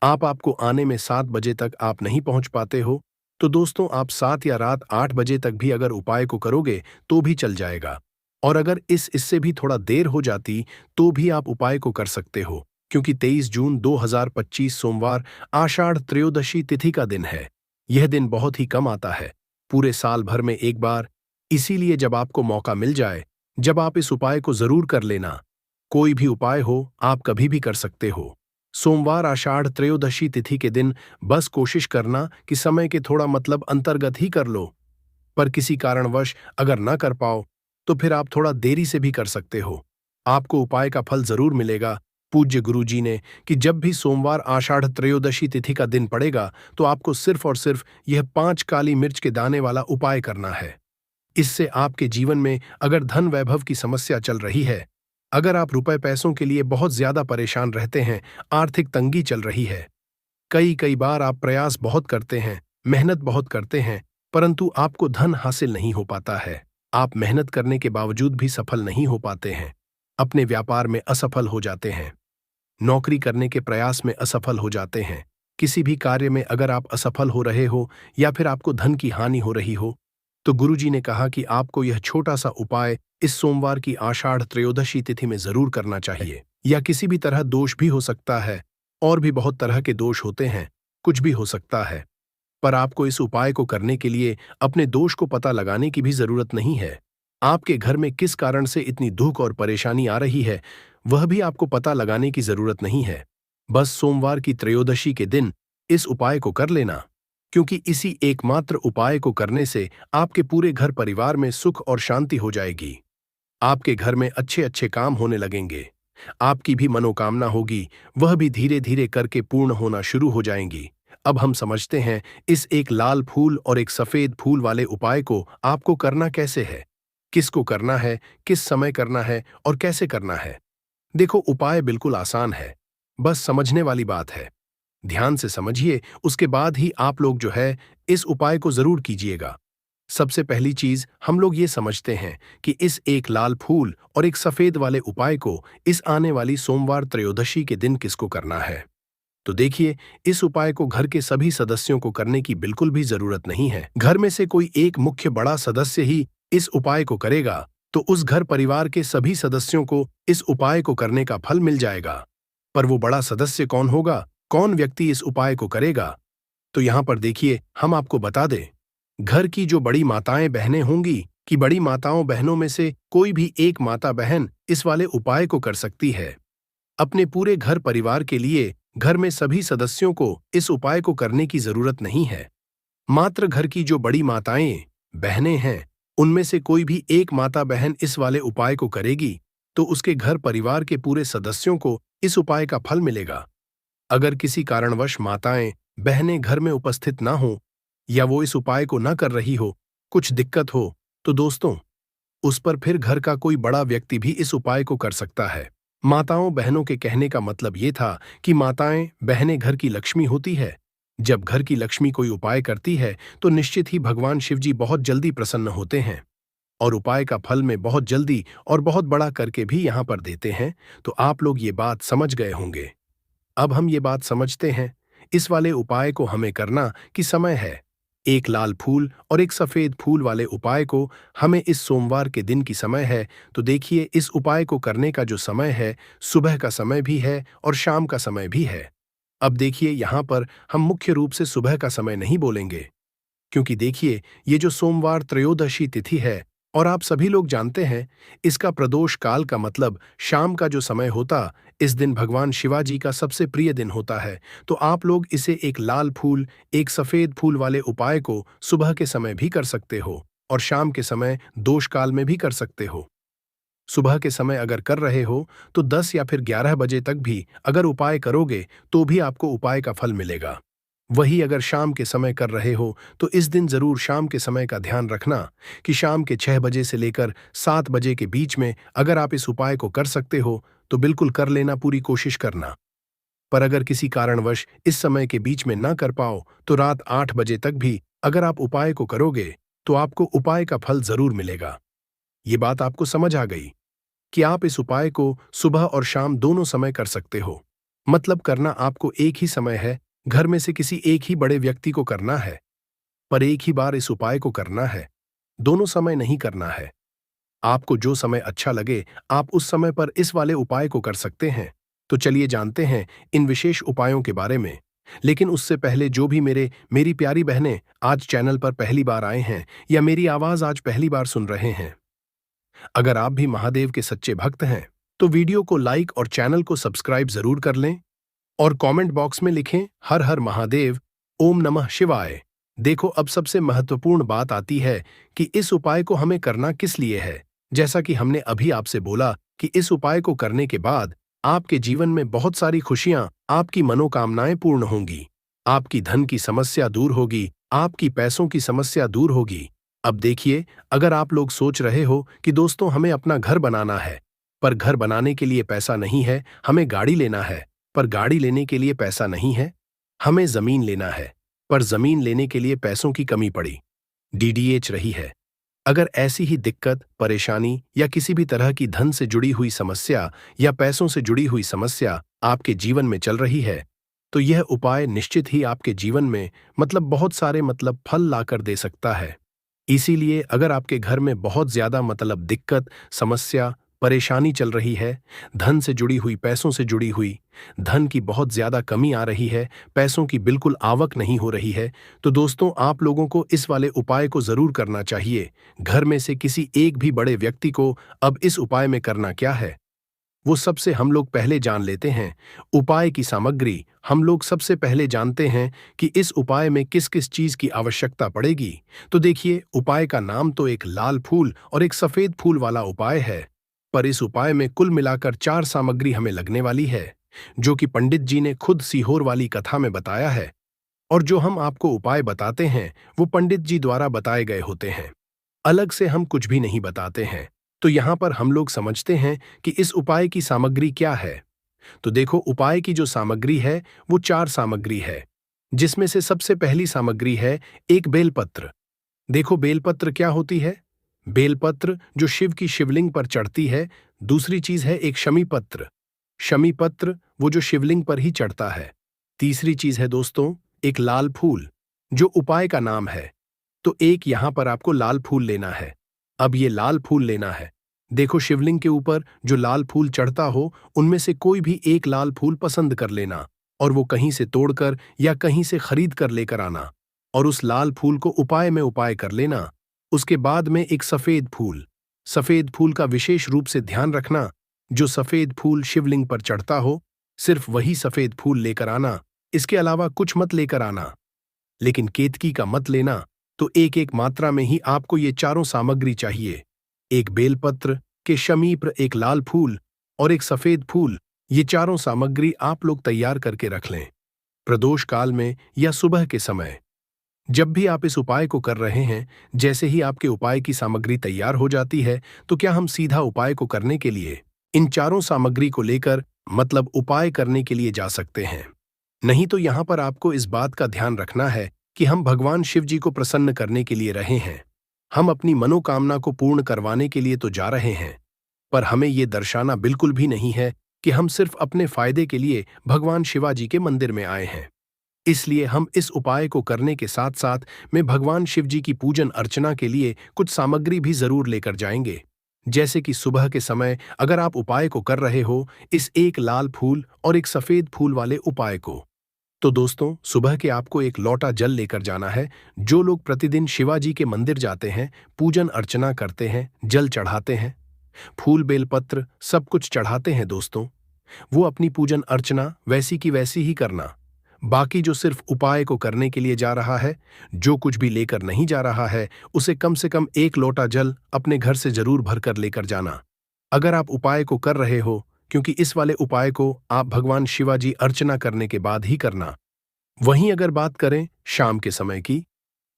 आपको आने में 7 बजे तक आप नहीं पहुंच पाते हो, तो दोस्तों आप 7 या रात 8 बजे तक भी अगर उपाय को करोगे तो भी चल जाएगा। और अगर इससे भी थोड़ा देर हो जाती तो भी आप उपाय को कर सकते हो, क्योंकि 23 जून 2025 सोमवार आषाढ़ त्रयोदशी तिथि का दिन है। यह दिन बहुत ही कम आता है, पूरे साल भर में एक बार। इसीलिए जब आपको मौका मिल जाए, जब आप इस उपाय को जरूर कर लेना। कोई भी उपाय हो, आप कभी भी कर सकते हो। सोमवार आषाढ़ त्रयोदशी तिथि के दिन बस कोशिश करना कि समय के थोड़ा अंतर्गत ही कर लो। पर किसी कारणवश अगर ना कर पाओ तो फिर आप थोड़ा देरी से भी कर सकते हो, आपको उपाय का फल जरूर मिलेगा। पूज्य गुरुजी ने कि जब भी सोमवार आषाढ़ त्रयोदशी तिथि का दिन पड़ेगा तो आपको सिर्फ और सिर्फ यह 5 काली मिर्च के दाने वाला उपाय करना है। इससे आपके जीवन में अगर धन वैभव की समस्या चल रही है, अगर आप रुपए पैसों के लिए बहुत ज्यादा परेशान रहते हैं, आर्थिक तंगी चल रही है, कई बार आप प्रयास बहुत करते हैं, मेहनत बहुत करते हैं, परंतु आपको धन हासिल नहीं हो पाता है, आप मेहनत करने के बावजूद भी सफल नहीं हो पाते हैं, अपने व्यापार में असफल हो जाते हैं, नौकरी करने के प्रयास में असफल हो जाते हैं, किसी भी कार्य में अगर आप असफल हो रहे हो या फिर आपको धन की हानि हो रही हो, तो गुरुजी ने कहा कि आपको यह छोटा सा उपाय इस सोमवार की आषाढ़ त्रयोदशी तिथि में जरूर करना चाहिए। या किसी भी तरह दोष भी हो सकता है, और भी बहुत तरह के दोष होते हैं, कुछ भी हो सकता है, पर आपको इस उपाय को करने के लिए अपने दोष को पता लगाने की भी जरूरत नहीं है। आपके घर में किस कारण से इतनी दुख और परेशानी आ रही है, वह भी आपको पता लगाने की जरूरत नहीं है। बस सोमवार की त्रयोदशी के दिन इस उपाय को कर लेना, क्योंकि इसी एकमात्र उपाय को करने से आपके पूरे घर परिवार में सुख और शांति हो जाएगी। आपके घर में अच्छे अच्छे काम होने लगेंगे, आपकी भी मनोकामना होगी, वह भी धीरे धीरे करके पूर्ण होना शुरू हो जाएंगी। अब हम समझते हैं इस एक लाल फूल और एक सफेद फूल वाले उपाय को आपको करना कैसे है, किसको करना है, किस समय करना है और कैसे करना है। देखो, उपाय बिल्कुल आसान है, बस समझने वाली बात है। ध्यान से समझिए, उसके बाद ही आप लोग जो है इस उपाय को जरूर कीजिएगा। सबसे पहली चीज हम लोग ये समझते हैं कि इस एक लाल फूल और एक सफेद वाले उपाय को इस आने वाली सोमवार त्रयोदशी के दिन किसको करना है। तो देखिए, इस उपाय को घर के सभी सदस्यों को करने की बिल्कुल भी जरूरत नहीं है। घर में से कोई एक मुख्य बड़ा सदस्य ही इस उपाय को करेगा तो उस घर परिवार के सभी सदस्यों को इस उपाय को करने का फल मिल जाएगा। पर वो बड़ा सदस्य कौन होगा, कौन व्यक्ति इस उपाय को करेगा? तो यहां पर देखिए, हम आपको बता दें, घर की जो बड़ी माताएं बहनें होंगी कि बड़ी माताओं बहनों में से कोई भी एक माता बहन इस वाले उपाय को कर सकती है। अपने पूरे घर परिवार के लिए घर में सभी सदस्यों को इस उपाय को करने की जरूरत नहीं है। मात्र घर की जो बड़ी माताएं बहनें हैं, उनमें से कोई भी एक माता बहन इस वाले उपाय को करेगी तो उसके घर परिवार के पूरे सदस्यों को इस उपाय का फल मिलेगा। अगर किसी कारणवश माताएं बहनें घर में उपस्थित ना हो या वो इस उपाय को ना कर रही हो, कुछ दिक्कत हो, तो दोस्तों, उस पर फिर घर का कोई बड़ा व्यक्ति भी इस उपाय को कर सकता है। माताओं बहनों के कहने का मतलब ये था कि माताएं बहनें घर की लक्ष्मी होती है। जब घर की लक्ष्मी कोई उपाय करती है तो निश्चित ही भगवान शिव जी बहुत जल्दी प्रसन्न होते हैं और उपाय का फल में बहुत जल्दी और बहुत बड़ा करके भी यहाँ पर देते हैं। तो आप लोग ये बात समझ गए होंगे। अब हम ये बात समझते हैं, इस वाले उपाय को हमें करना कि समय है। एक लाल फूल और एक सफेद फूल वाले उपाय को हमें इस सोमवार के दिन की समय है। तो देखिए, इस उपाय को करने का जो समय है, सुबह का समय भी है और शाम का समय भी है। अब देखिए, यहाँ पर हम मुख्य रूप से सुबह का समय नहीं बोलेंगे, क्योंकि देखिए, ये जो सोमवार त्रयोदशी तिथि है और आप सभी लोग जानते हैं, इसका प्रदोष काल का मतलब शाम का जो समय होता, इस दिन भगवान शिवाजी का सबसे प्रिय दिन होता है। तो आप लोग इसे एक लाल फूल, एक सफेद फूल वाले उपाय को सुबह के समय भी कर सकते हो और शाम के समय दोष काल में भी कर सकते हो। सुबह के समय अगर कर रहे हो तो 10 या फिर 11 बजे तक भी अगर उपाय करोगे तो भी आपको उपाय का फल मिलेगा। वही अगर शाम के समय कर रहे हो तो इस दिन जरूर शाम के समय का ध्यान रखना कि शाम के 6 बजे से लेकर 7 बजे के बीच में अगर आप इस उपाय को कर सकते हो तो बिल्कुल कर लेना, पूरी कोशिश करना। पर अगर किसी कारणवश इस समय के बीच में ना कर पाओ तो रात 8 बजे तक भी अगर आप उपाय को करोगे तो आपको उपाय का फल जरूर मिलेगा। ये बात आपको समझ आ गई कि आप इस उपाय को सुबह और शाम दोनों समय कर सकते हो। मतलब करना आपको एक ही समय है, घर में से किसी एक ही बड़े व्यक्ति को करना है, पर एक ही बार इस उपाय को करना है, दोनों समय नहीं करना है। आपको जो समय अच्छा लगे आप उस समय पर इस वाले उपाय को कर सकते हैं। तो चलिए जानते हैं इन विशेष उपायों के बारे में। लेकिन उससे पहले जो भी मेरी प्यारी बहनें आज चैनल पर पहली बार आए हैं या मेरी आवाज आज पहली बार सुन रहे हैं, अगर आप भी महादेव के सच्चे भक्त हैं तो वीडियो को लाइक और चैनल को सब्सक्राइब जरूर कर लें और कमेंट बॉक्स में लिखें हर हर महादेव, ओम नमः शिवाय। देखो, अब सबसे महत्वपूर्ण बात आती है कि इस उपाय को हमें करना किस लिए है। जैसा कि हमने अभी आपसे बोला कि इस उपाय को करने के बाद आपके जीवन में बहुत सारी खुशियां, आपकी मनोकामनाएं पूर्ण होंगी, आपकी धन की समस्या दूर होगी, आपकी पैसों की समस्या दूर होगी। अब देखिए, अगर आप लोग सोच रहे हो कि दोस्तों हमें अपना घर बनाना है, पर घर बनाने के लिए पैसा नहीं है, हमें गाड़ी लेना है, पर गाड़ी लेने के लिए पैसा नहीं है, हमें जमीन लेना है, पर जमीन लेने के लिए पैसों की कमी पड़ी, डीडीएच रही है। अगर ऐसी ही दिक्कत, परेशानी या किसी भी तरह की धन से जुड़ी हुई समस्या या पैसों से जुड़ी हुई समस्या आपके जीवन में चल रही है, तो यह उपाय निश्चित ही आपके जीवन में बहुत सारे फल लाकर दे सकता है। इसीलिए अगर आपके घर में बहुत ज्यादा दिक्कत, समस्या, परेशानी चल रही है, धन से जुड़ी हुई, पैसों से जुड़ी हुई, धन की बहुत ज्यादा कमी आ रही है, पैसों की बिल्कुल आवक नहीं हो रही है, तो दोस्तों आप लोगों को इस वाले उपाय को जरूर करना चाहिए। घर में से किसी एक भी बड़े व्यक्ति को अब इस उपाय में करना क्या है, वो सबसे हम लोग पहले जान लेते हैं। उपाय की सामग्री हम लोग सबसे पहले जानते हैं कि इस उपाय में किस किस चीज की आवश्यकता पड़ेगी। तो देखिए, उपाय का नाम तो एक लाल फूल और एक सफेद फूल वाला उपाय है, पर इस उपाय में कुल मिलाकर 4 सामग्री हमें लगने वाली है, जो कि पंडित जी ने खुद सीहोर वाली कथा में बताया है। और जो हम आपको उपाय बताते हैं वो पंडित जी द्वारा बताए गए होते हैं, अलग से हम कुछ भी नहीं बताते हैं। तो यहाँ पर हम लोग समझते हैं कि इस उपाय की सामग्री क्या है। तो देखो, उपाय की जो सामग्री है वो 4 सामग्री है, जिसमें से सबसे पहली सामग्री है एक बेलपत्र। देखो, बेलपत्र क्या होती है? बेलपत्र जो शिव की शिवलिंग पर चढ़ती है। दूसरी चीज है एक शमी पत्र। शमी पत्र वो जो शिवलिंग पर ही चढ़ता है। तीसरी चीज है दोस्तों, एक लाल फूल, जो उपाय का नाम है। तो एक यहां पर आपको लाल फूल लेना है। अब ये लाल फूल लेना है। देखो शिवलिंग के ऊपर जो लाल फूल चढ़ता हो, उनमें से कोई भी एक लाल फूल पसंद कर लेना और वो कहीं से तोड़कर या कहीं से खरीद कर लेकर आना और उस लाल फूल को उपाय में उपाय कर लेना। उसके बाद में एक सफेद फूल का विशेष रूप से ध्यान रखना। जो सफेद फूल शिवलिंग पर चढ़ता हो, सिर्फ वही सफेद फूल लेकर आना, इसके अलावा कुछ मत लेकर आना। लेकिन केतकी का मत लेना। तो एक एक मात्रा में ही आपको ये चारों सामग्री चाहिए। एक बेलपत्र के समीप एक लाल फूल और एक सफेद फूल, ये चारों सामग्री आप लोग तैयार करके रख लें। प्रदोष काल में या सुबह के समय जब भी आप इस उपाय को कर रहे हैं, जैसे ही आपके उपाय की सामग्री तैयार हो जाती है, तो क्या हम सीधा उपाय को करने के लिए इन चारों सामग्री को लेकर मतलब उपाय करने के लिए जा सकते हैं। नहीं तो यहां पर आपको इस बात का ध्यान रखना है कि हम भगवान शिव जी को प्रसन्न करने के लिए रहे हैं। हम अपनी मनोकामना को पूर्ण करवाने के लिए तो जा रहे हैं, पर हमें ये दर्शाना बिल्कुल भी नहीं है कि हम सिर्फ अपने फायदे के लिए भगवान शिवाजी के मंदिर में आए हैं। इसलिए हम इस उपाय को करने के साथ साथ में भगवान शिव जी की पूजन अर्चना के लिए कुछ सामग्री भी जरूर लेकर जाएंगे। जैसे कि सुबह के समय अगर आप उपाय को कर रहे हो, इस एक लाल फूल और एक सफेद फूल वाले उपाय को, तो दोस्तों सुबह के आपको एक लोटा जल लेकर जाना है। जो लोग प्रतिदिन शिवाजी के मंदिर जाते हैं, पूजन अर्चना करते हैं, जल चढ़ाते हैं, फूल बेलपत्र सब कुछ चढ़ाते हैं दोस्तों, वो अपनी पूजन अर्चना वैसी की वैसी ही करना। बाकी जो सिर्फ उपाय को करने के लिए जा रहा है, जो कुछ भी लेकर नहीं जा रहा है, उसे कम से कम एक लोटा जल अपने घर से जरूर भरकर लेकर जाना। अगर आप उपाय को कर रहे हो, क्योंकि इस वाले उपाय को आप भगवान शिवाजी अर्चना करने के बाद ही करना। वहीं अगर बात करें शाम के समय की,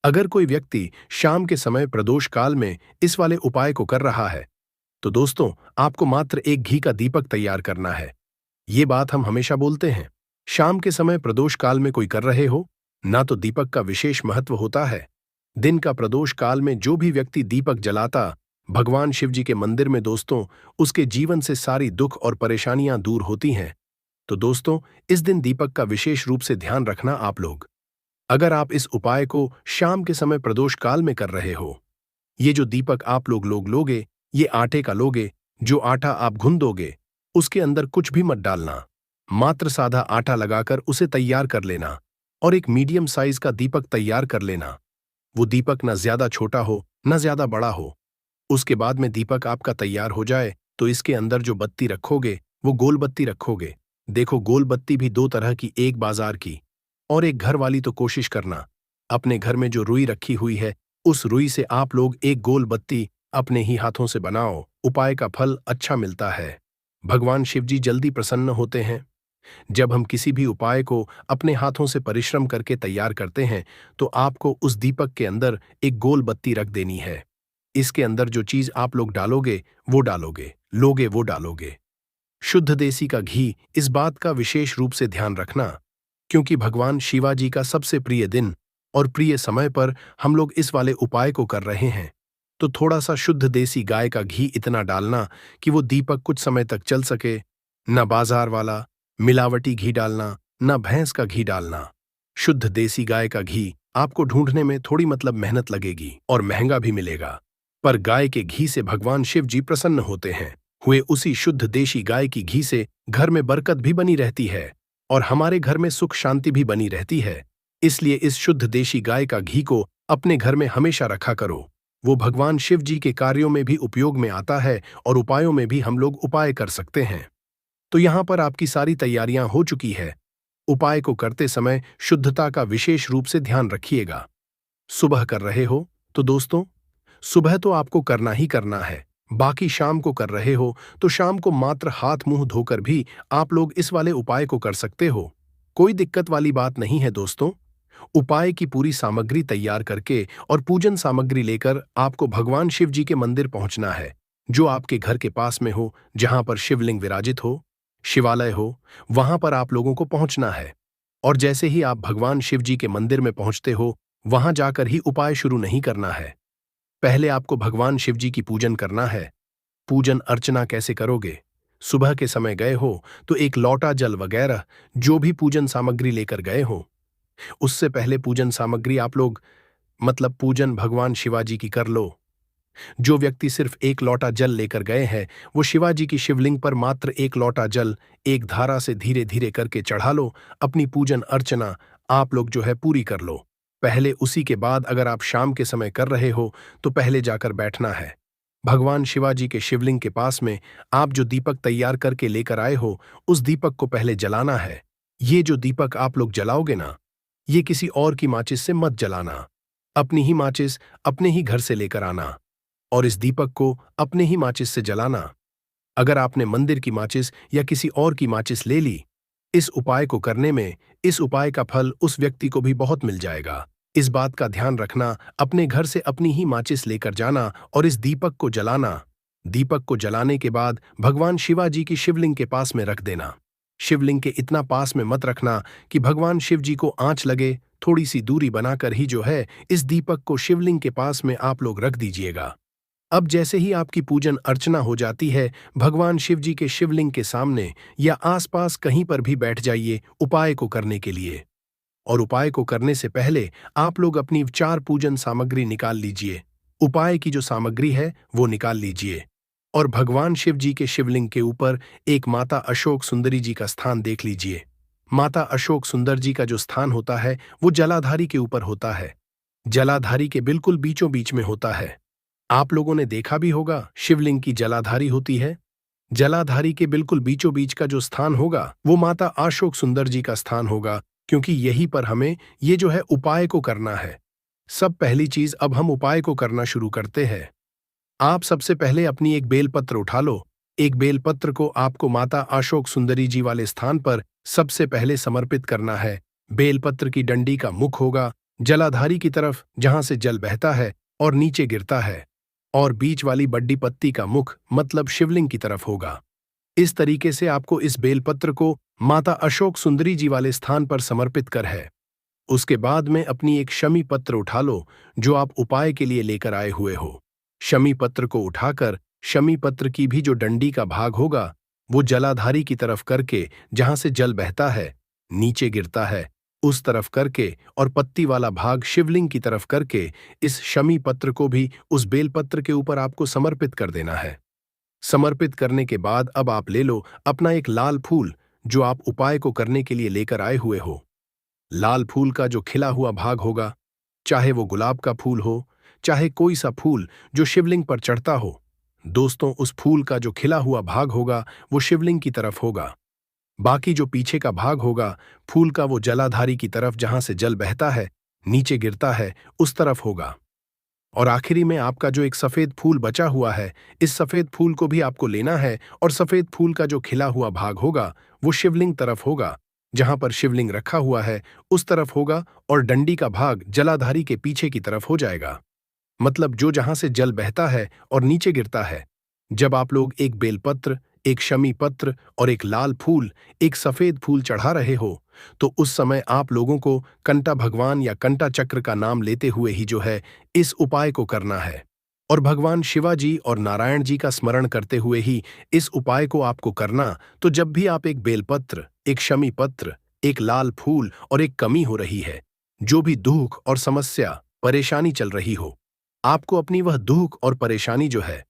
अगर कोई व्यक्ति शाम के समय प्रदोष काल में इस वाले उपाय को कर रहा है, तो दोस्तों आपको मात्र एक घी का दीपक तैयार करना है। ये बात हम हमेशा बोलते हैं, शाम के समय प्रदोष काल में कोई कर रहे हो ना, तो दीपक का विशेष महत्व होता है। दिन का प्रदोष काल में जो भी व्यक्ति दीपक जलाता भगवान शिव जी के मंदिर में दोस्तों, उसके जीवन से सारी दुख और परेशानियां दूर होती हैं। तो दोस्तों इस दिन दीपक का विशेष रूप से ध्यान रखना आप लोग। अगर आप इस उपाय को शाम के समय प्रदोष काल में कर रहे हो, ये जो दीपक आप लोग लोगे, ये आटे का लोगे। जो आटा आप घुन दोगे, उसके अंदर कुछ भी मत डालना, मात्र सादा आटा लगाकर उसे तैयार कर लेना और एक मीडियम साइज का दीपक तैयार कर लेना। वो दीपक न ज्यादा छोटा हो न ज्यादा बड़ा हो। उसके बाद में दीपक आपका तैयार हो जाए, तो इसके अंदर जो बत्ती रखोगे वो गोल बत्ती रखोगे। देखो गोल बत्ती भी दो तरह की, एक बाजार की और एक घर वाली। तो कोशिश करना अपने घर में जो रुई रखी हुई है, उस रुई से आप लोग एक गोल बत्ती अपने ही हाथों से बनाओ। उपाय का फल अच्छा मिलता है। भगवान शिव जी जल्दी प्रसन्न होते हैं। जब हम किसी भी उपाय को अपने हाथों से परिश्रम करके तैयार करते हैं, तो आपको उस दीपक के अंदर एक गोल बत्ती रख देनी है। इसके अंदर जो चीज आप लोग डालोगे वो डालोगे, लोगे वो डालोगे। शुद्ध देसी का घी, इस बात का विशेष रूप से ध्यान रखना, क्योंकि भगवान शिवाजी का सबसे प्रिय दिन और प्रिय समय पर हम लोग इस वाले उपाय को कर रहे हैं। तो थोड़ा सा शुद्ध देसी गाय का घी इतना डालना कि वो दीपक कुछ समय तक चल सके। न बाजार वाला मिलावटी घी डालना, न भैंस का घी डालना। शुद्ध देसी गाय का घी आपको ढूंढने में थोड़ी मतलब मेहनत लगेगी और महंगा भी मिलेगा, पर गाय के घी से भगवान शिव जी प्रसन्न होते हैं। हुए उसी शुद्ध देशी गाय की घी से घर में बरकत भी बनी रहती है और हमारे घर में सुख शांति भी बनी रहती है। इसलिए इस शुद्ध देशी गाय का घी को अपने घर में हमेशा रखा करो। वो भगवान शिव जी के कार्यों में भी उपयोग में आता है और उपायों में भी हम लोग उपाय कर सकते हैं। तो यहां पर आपकी सारी तैयारियां हो चुकी है। उपाय को करते समय शुद्धता का विशेष रूप से ध्यान रखिएगा। सुबह कर रहे हो तो दोस्तों सुबह तो आपको करना ही करना है। बाकी शाम को कर रहे हो तो शाम को मात्र हाथ मुंह धोकर भी आप लोग इस वाले उपाय को कर सकते हो। कोई दिक्कत वाली बात नहीं है दोस्तों। उपाय की पूरी सामग्री तैयार करके और पूजन सामग्री लेकर आपको भगवान शिव जी के मंदिर पहुंचना है, जो आपके घर के पास में हो, जहां पर शिवलिंग विराजित हो, शिवालय हो, वहां पर आप लोगों को पहुंचना है। और जैसे ही आप भगवान शिव जी के मंदिर में पहुंचते हो, वहां जाकर ही उपाय शुरू नहीं करना है। पहले आपको भगवान शिव जी की पूजन करना है। पूजन अर्चना कैसे करोगे? सुबह के समय गए हो तो एक लोटा जल वगैरह जो भी पूजन सामग्री लेकर गए हो, उससे पहले पूजन सामग्री आप लोग मतलब पूजन भगवान शिवाजी की कर लो। जो व्यक्ति सिर्फ एक लोटा जल लेकर गए हैं वो शिवाजी की शिवलिंग पर मात्र एक लोटा जल एक धारा से धीरे धीरे करके चढ़ा लो। अपनी पूजन अर्चना आप लोग जो है पूरी कर लो। पहले उसी के बाद अगर आप शाम के समय कर रहे हो तो पहले जाकर बैठना है। भगवान शिवाजी के शिवलिंग के पास में आप जो दीपक तैयार करके लेकर आए हो उस दीपक को पहले जलाना है। ये जो दीपक आप लोग जलाओगे ना, ये किसी और की माचिस से मत जलाना। अपनी ही माचिस अपने ही घर से लेकर आना और इस दीपक को अपने ही माचिस से जलाना। अगर आपने मंदिर की माचिस या किसी और की माचिस ले ली, इस उपाय को करने में इस उपाय का फल उस व्यक्ति को भी बहुत मिल जाएगा। इस बात का ध्यान रखना, अपने घर से अपनी ही माचिस लेकर जाना और इस दीपक को जलाना। दीपक को जलाने के बाद भगवान शिवाजी की शिवलिंग के पास में रख देना। शिवलिंग के इतना पास में मत रखना कि भगवान शिव जी को आंच लगे। थोड़ी सी दूरी बनाकर ही जो है इस दीपक को शिवलिंग के पास में आप लोग रख दीजिएगा। अब जैसे ही आपकी पूजन अर्चना हो जाती है, भगवान शिव जी के शिवलिंग के सामने या आसपास कहीं पर भी बैठ जाइए उपाय को करने के लिए। और उपाय को करने से पहले आप लोग अपनी 4 पूजन सामग्री निकाल लीजिए। उपाय की जो सामग्री है वो निकाल लीजिए और भगवान शिव जी के शिवलिंग के ऊपर एक माता अशोक सुंदरी जी का स्थान देख लीजिए। माता अशोक सुंदर जी का जो स्थान होता है वो जलाधारी के ऊपर होता है। जलाधारी के बिल्कुल बीचों बीच में होता है। आप लोगों ने देखा भी होगा शिवलिंग की जलाधारी होती है। जलाधारी के बिल्कुल बीचों बीच का जो स्थान होगा वो माता अशोक सुंदर जी का स्थान होगा, क्योंकि यहीं पर हमें ये जो है उपाय को करना है। सब पहली चीज अब हम उपाय को करना शुरू करते हैं। आप सबसे पहले अपनी एक बेलपत्र उठा लो। एक बेलपत्र को आपको माता अशोक सुंदरी जी वाले स्थान पर सबसे पहले समर्पित करना है। बेलपत्र की डंडी का मुख होगा जलाधारी की तरफ जहां से जल बहता है और नीचे गिरता है, और बीच वाली बड्डी पत्ती का मुख मतलब शिवलिंग की तरफ होगा। इस तरीके से आपको इस बेलपत्र को माता अशोक सुंदरी जी वाले स्थान पर समर्पित कर है। उसके बाद में अपनी एक शमी पत्र उठा लो जो आप उपाय के लिए लेकर आए हुए हो। शमी पत्र को उठाकर शमी पत्र की भी जो डंडी का भाग होगा वो जलाधारी की तरफ करके जहां से जल बहता है नीचे गिरता है उस तरफ करके और पत्ती वाला भाग शिवलिंग की तरफ करके इस शमी पत्र को भी उस बेलपत्र के ऊपर आपको समर्पित कर देना है। समर्पित करने के बाद अब आप ले लो अपना एक लाल फूल जो आप उपाय को करने के लिए लेकर आए हुए हो। लाल फूल का जो खिला हुआ भाग होगा, चाहे वो गुलाब का फूल हो, चाहे कोई सा फूल जो शिवलिंग पर चढ़ता हो, दोस्तों उस फूल का जो खिला हुआ भाग होगा वो शिवलिंग की तरफ होगा। बाकी जो पीछे का भाग होगा फूल का वो जलाधारी की तरफ जहां से जल बहता है नीचे गिरता है उस तरफ होगा। और आखिरी में आपका जो एक सफेद फूल बचा हुआ है, इस सफेद फूल को भी आपको लेना है और सफेद फूल का जो खिला हुआ भाग होगा वो शिवलिंग तरफ होगा। जहां पर शिवलिंग रखा हुआ है उस तरफ होगा और डंडी का भाग जलाधारी के पीछे की तरफ हो जाएगा, मतलब जो जहां से जल बहता है और नीचे गिरता है। जब आप लोग एक बेलपत्र, एक शमी पत्र और एक लाल फूल, एक सफेद फूल चढ़ा रहे हो तो उस समय आप लोगों को कंटा भगवान या कंटा चक्र का नाम लेते हुए ही जो है इस उपाय को करना है और भगवान शिवाजी और नारायण जी का स्मरण करते हुए ही इस उपाय को आपको करना। तो जब भी आप एक बेलपत्र, एक शमी पत्र, एक लाल फूल और एक कमी हो रही है, जो भी दुख और समस्या परेशानी चल रही हो, आपको अपनी वह दुख और परेशानी जो है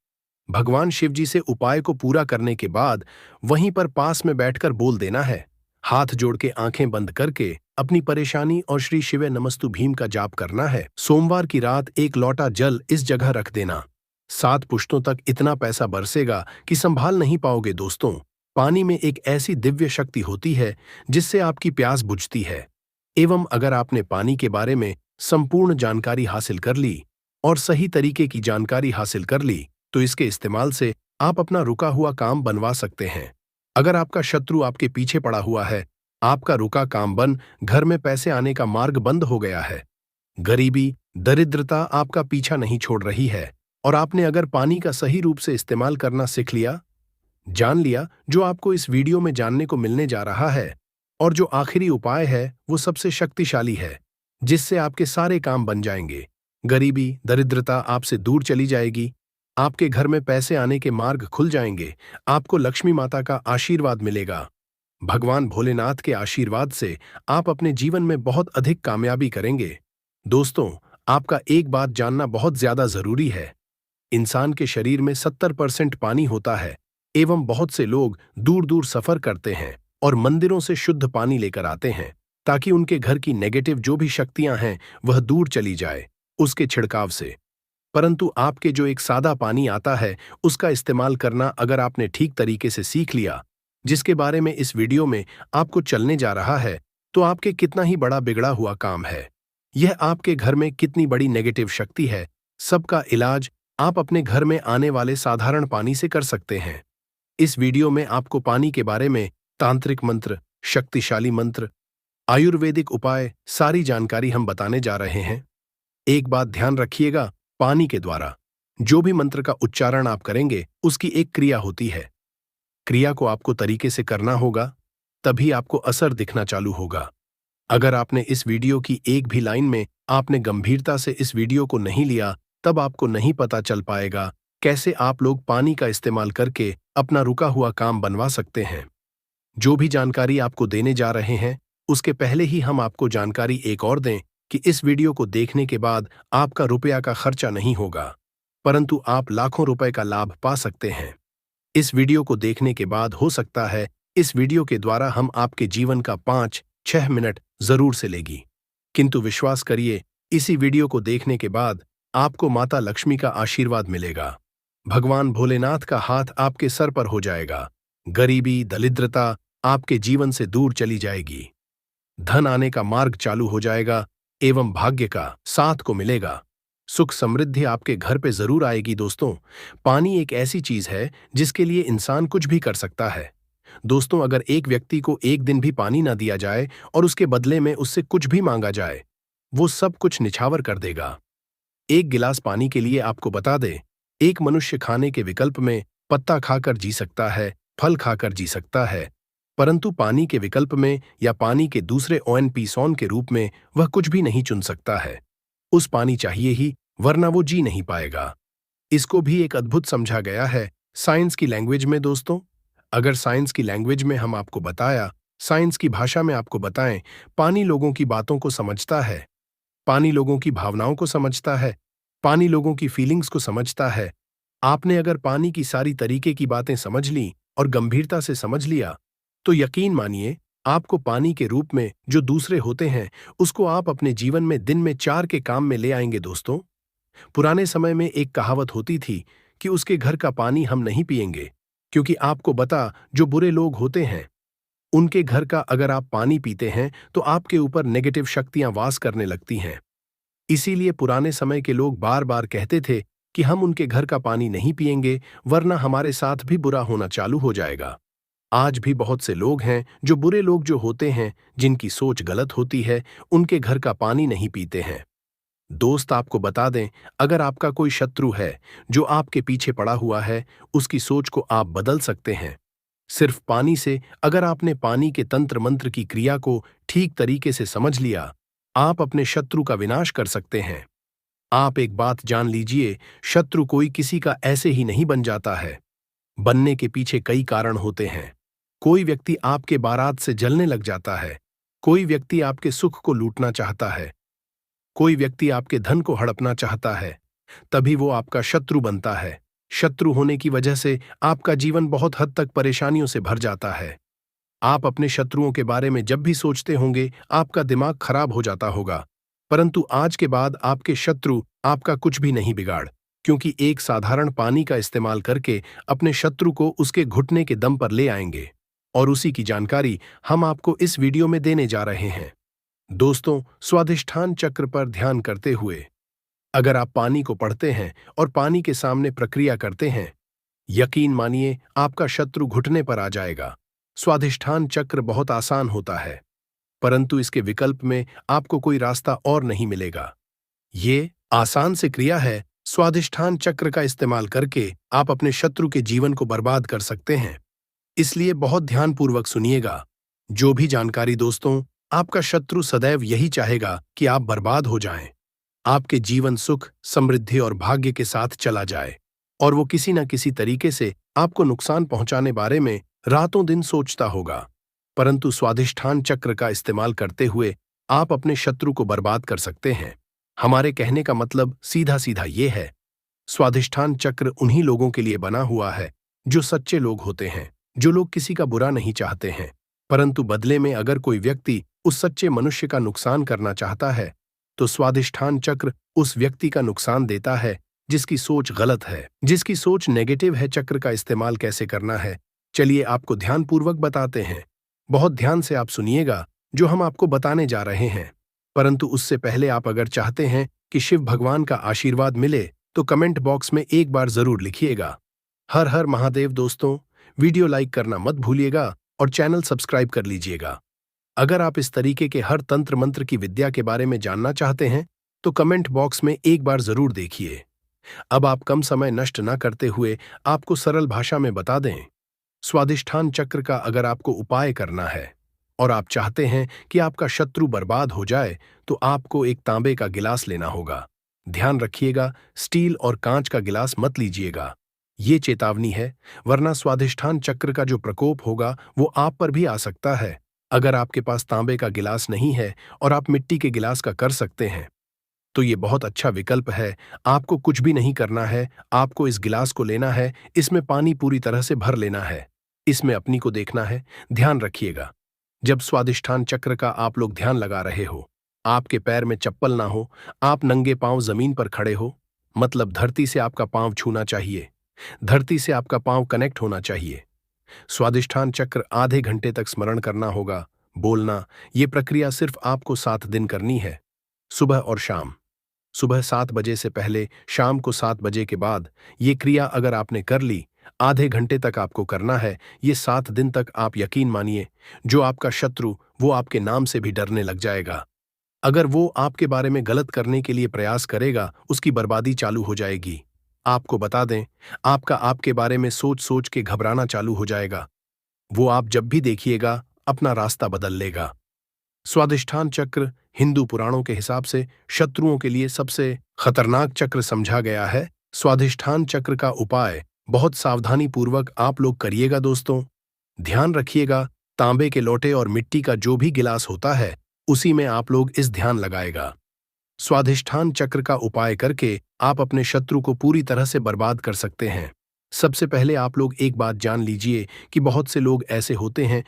भगवान शिव जी से उपाय को पूरा करने के बाद वहीं पर पास में बैठकर बोल देना है। हाथ जोड़ के आंखें बंद करके अपनी परेशानी और श्री शिवे नमस्तु भीम का जाप करना है। सोमवार की रात एक लोटा जल इस जगह रख देना। 7 पुश्तों तक इतना पैसा बरसेगा कि संभाल नहीं पाओगे दोस्तों। पानी में एक ऐसी दिव्य शक्ति होती है जिससे आपकी प्यास बुझती है। एवं अगर आपने पानी के बारे में संपूर्ण जानकारी हासिल कर ली और सही तरीके की जानकारी हासिल कर ली तो इसके इस्तेमाल से आप अपना रुका हुआ काम बनवा सकते हैं। अगर आपका शत्रु आपके पीछे पड़ा हुआ है, आपका रुका काम बन घर में पैसे आने का मार्ग बंद हो गया है, गरीबी दरिद्रता आपका पीछा नहीं छोड़ रही है और आपने अगर पानी का सही रूप से इस्तेमाल करना सीख लिया, जान लिया, जो आपको इस वीडियो में जानने को मिलने जा रहा है, और जो आखिरी उपाय है वो सबसे शक्तिशाली है जिससे आपके सारे काम बन जाएंगे। गरीबी दरिद्रता आपसे दूर चली जाएगी। आपके घर में पैसे आने के मार्ग खुल जाएंगे। आपको लक्ष्मी माता का आशीर्वाद मिलेगा। भगवान भोलेनाथ के आशीर्वाद से आप अपने जीवन में बहुत अधिक कामयाबी करेंगे। दोस्तों, आपका एक बात जानना बहुत ज्यादा जरूरी है। इंसान के शरीर में 70% पानी होता है एवं बहुत से लोग दूर दूर सफर करते हैं और मंदिरों से शुद्ध पानी लेकर आते हैं ताकि उनके घर की नेगेटिव जो भी शक्तियां हैं वह दूर चली जाए उसके छिड़काव से। परंतु आपके जो एक सादा पानी आता है उसका इस्तेमाल करना अगर आपने ठीक तरीके से सीख लिया, जिसके बारे में इस वीडियो में आपको चलने जा रहा है, तो आपके कितना ही बड़ा बिगड़ा हुआ काम है, यह आपके घर में कितनी बड़ी नेगेटिव शक्ति है, सबका इलाज आप अपने घर में आने वाले साधारण पानी से कर सकते हैं। इस वीडियो में आपको पानी के बारे में तांत्रिक मंत्र, शक्तिशाली मंत्र, आयुर्वेदिक उपाय सारी जानकारी हम बताने जा रहे हैं। एक बात ध्यान रखिएगा, पानी के द्वारा जो भी मंत्र का उच्चारण आप करेंगे उसकी एक क्रिया होती है। क्रिया को आपको तरीके से करना होगा, तभी आपको असर दिखना चालू होगा। अगर आपने इस वीडियो की एक भी लाइन में आपने गंभीरता से इस वीडियो को नहीं लिया, तब आपको नहीं पता चल पाएगा कैसे आप लोग पानी का इस्तेमाल करके अपना रुका हुआ काम बनवा सकते हैं। जो भी जानकारी आपको देने जा रहे हैं, उसके पहले ही हम आपको जानकारी एक और दें कि इस वीडियो को देखने के बाद आपका रुपया का खर्चा नहीं होगा, परंतु आप लाखों रुपए का लाभ पा सकते हैं। इस वीडियो को देखने के बाद हो सकता है इस वीडियो के द्वारा हम आपके जीवन का 5-6 मिनट जरूर से लेगी, किंतु विश्वास करिए, इसी वीडियो को देखने के बाद आपको माता लक्ष्मी का आशीर्वाद मिलेगा। भगवान भोलेनाथ का हाथ आपके सर पर हो जाएगा। गरीबी, दरिद्रता आपके जीवन से दूर चली जाएगी। धन आने का मार्ग चालू हो जाएगा एवं भाग्य का साथ को मिलेगा। सुख समृद्धि आपके घर पे जरूर आएगी। दोस्तों, पानी एक ऐसी चीज है जिसके लिए इंसान कुछ भी कर सकता है। दोस्तों, अगर एक व्यक्ति को एक दिन भी पानी ना दिया जाए और उसके बदले में उससे कुछ भी मांगा जाए, वो सब कुछ निछावर कर देगा। एक गिलास पानी के लिए आपको बता दे, एक मनुष्य खाने के विकल्प में पत्ता खाकर जी सकता है, फल खाकर जी सकता है, परंतु पानी के विकल्प में या पानी के दूसरे ONP के रूप में वह कुछ भी नहीं चुन सकता है। उस पानी चाहिए ही, वरना वो जी नहीं पाएगा। इसको भी एक अद्भुत समझा गया है साइंस की लैंग्वेज में। दोस्तों, अगर साइंस की लैंग्वेज में हम आपको बताया, साइंस की भाषा में आपको बताएं, पानी लोगों की बातों को समझता है, पानी लोगों की भावनाओं को समझता है, पानी लोगों की फीलिंग्स को समझता है। आपने अगर पानी की सारी तरीके की बातें समझ ली और गंभीरता से समझ लिया, तो यकीन मानिए आपको पानी के रूप में जो दूसरे होते हैं उसको आप अपने जीवन में दिन में 4 के काम में ले आएंगे। दोस्तों, पुराने समय में एक कहावत होती थी कि उसके घर का पानी हम नहीं पिएंगे, क्योंकि आपको बता जो बुरे लोग होते हैं उनके घर का अगर आप पानी पीते हैं तो आपके ऊपर नेगेटिव शक्तियां वास करने लगती हैं। इसीलिए पुराने समय के लोग बार बार कहते थे कि हम उनके घर का पानी नहीं पिएंगे, वरना हमारे साथ भी बुरा होना चालू हो जाएगा। आज भी बहुत से लोग हैं जो बुरे लोग जो होते हैं, जिनकी सोच गलत होती है, उनके घर का पानी नहीं पीते हैं। दोस्त, आपको बता दें, अगर आपका कोई शत्रु है जो आपके पीछे पड़ा हुआ है, उसकी सोच को आप बदल सकते हैं। सिर्फ पानी से, अगर आपने पानी के तंत्र मंत्र की क्रिया को ठीक तरीके से समझ लिया, आप अपने शत्रु का विनाश कर सकते हैं। आप एक बात जान लीजिए, शत्रु कोई किसी का ऐसे ही नहीं बन जाता है। बनने के पीछे कई कारण होते हैं। कोई व्यक्ति आपके बारात से जलने लग जाता है, कोई व्यक्ति आपके सुख को लूटना चाहता है, कोई व्यक्ति आपके धन को हड़पना चाहता है, तभी वो आपका शत्रु बनता है। शत्रु होने की वजह से आपका जीवन बहुत हद तक परेशानियों से भर जाता है। आप अपने शत्रुओं के बारे में जब भी सोचते होंगे, आपका दिमाग खराब हो जाता होगा, परंतु आज के बाद आपके शत्रु आपका कुछ भी नहीं बिगाड़, क्योंकि एक साधारण पानी का इस्तेमाल करके अपने शत्रु को उसके घुटने के दम पर ले आएंगे, और उसी की जानकारी हम आपको इस वीडियो में देने जा रहे हैं। दोस्तों, स्वाधिष्ठान चक्र पर ध्यान करते हुए अगर आप पानी को पढ़ते हैं और पानी के सामने प्रक्रिया करते हैं, यकीन मानिए आपका शत्रु घुटने पर आ जाएगा। स्वाधिष्ठान चक्र बहुत आसान होता है, परंतु इसके विकल्प में आपको कोई रास्ता और नहीं मिलेगा। ये आसान से क्रिया है। स्वाधिष्ठान चक्र का इस्तेमाल करके आप अपने शत्रु के जीवन को बर्बाद कर सकते हैं, इसलिए बहुत ध्यानपूर्वक सुनिएगा। जो भी जानकारी दोस्तों, आपका शत्रु सदैव यही चाहेगा कि आप बर्बाद हो जाएं, आपके जीवन सुख, समृद्धि और भाग्य के साथ चला जाए, और वो किसी न किसी तरीके से आपको नुकसान पहुंचाने बारे में रातों दिन सोचता होगा। परंतु स्वाधिष्ठान चक्र का इस्तेमाल करते हुए आप अपने शत्रु को बर्बाद कर सकते हैं। हमारे कहने का मतलब सीधा सीधा ये है, स्वाधिष्ठान चक्र उन्हीं लोगों के लिए बना हुआ है जो सच्चे लोग होते हैं, जो लोग किसी का बुरा नहीं चाहते हैं, परंतु बदले में अगर कोई व्यक्ति उस सच्चे मनुष्य का नुकसान करना चाहता है तो स्वाधिष्ठान चक्र उस व्यक्ति का नुकसान देता है जिसकी सोच गलत है, जिसकी सोच नेगेटिव है। चक्र का इस्तेमाल कैसे करना है, चलिए आपको ध्यानपूर्वक बताते हैं। बहुत ध्यान से आप सुनिएगा जो हम आपको बताने जा रहे हैं। परंतु उससे पहले आप अगर चाहते हैं कि शिव भगवान का आशीर्वाद मिले तो कमेंट बॉक्स में एक बार जरूर लिखिएगा, हर हर महादेव। दोस्तों, वीडियो लाइक करना मत भूलिएगा और चैनल सब्सक्राइब कर लीजिएगा। अगर आप इस तरीके के हर तंत्र मंत्र की विद्या के बारे में जानना चाहते हैं तो कमेंट बॉक्स में एक बार जरूर देखिए। अब आप कम समय नष्ट न करते हुए आपको सरल भाषा में बता दें। स्वाधिष्ठान चक्र का अगर आपको उपाय करना है और आप चाहते हैं कि आपका शत्रु बर्बाद हो जाए तो आपको एक तांबे का गिलास लेना होगा। ध्यान रखिएगा, स्टील और कांच का गिलास मत लीजिएगा। ये चेतावनी है, वरना स्वाधिष्ठान चक्र का जो प्रकोप होगा वो आप पर भी आ सकता है। अगर आपके पास तांबे का गिलास नहीं है और आप मिट्टी के गिलास का कर सकते हैं तो ये बहुत अच्छा विकल्प है। आपको कुछ भी नहीं करना है, आपको इस गिलास को लेना है, इसमें पानी पूरी तरह से भर लेना है, इसमें अपनी को देखना है। ध्यान रखिएगा, जब स्वाधिष्ठान चक्र का आप लोग ध्यान लगा रहे हो, आपके पैर में चप्पल ना हो, आप नंगे पांव जमीन पर खड़े हो, मतलब धरती से आपका पांव छूना चाहिए, धरती से आपका पांव कनेक्ट होना चाहिए। स्वाधिष्ठान चक्र आधे घंटे तक स्मरण करना होगा, बोलना। ये प्रक्रिया सिर्फ आपको 7 दिन करनी है, सुबह और शाम। सुबह 7 बजे से पहले, शाम को 7 बजे के बाद। ये क्रिया अगर आपने कर ली, आधे घंटे तक आपको करना है। ये 7 दिन तक आप यकीन मानिए, जो आपका शत्रु वो आपके नाम से भी डरने लग जाएगा। अगर वो आपके बारे में गलत करने के लिए प्रयास करेगा, उसकी बर्बादी चालू हो जाएगी। आपको बता दें, आपका आपके बारे में सोच सोच के घबराना चालू हो जाएगा। वो आप जब भी देखिएगा अपना रास्ता बदल लेगा। स्वाधिष्ठान चक्र हिंदू पुराणों के हिसाब से शत्रुओं के लिए सबसे खतरनाक चक्र समझा गया है। स्वाधिष्ठान चक्र का उपाय बहुत सावधानी पूर्वक आप लोग करिएगा। दोस्तों, ध्यान रखिएगा, तांबे के लोटे और मिट्टी का जो भी गिलास होता है उसी में आप लोग इस ध्यान लगाएगा। स्वाधिष्ठान चक्र का उपाय करके आप अपने शत्रु को पूरी तरह से बर्बाद कर सकते हैं। सबसे पहले आप लोग एक बात जान लीजिए कि बहुत से लोग ऐसे होते हैं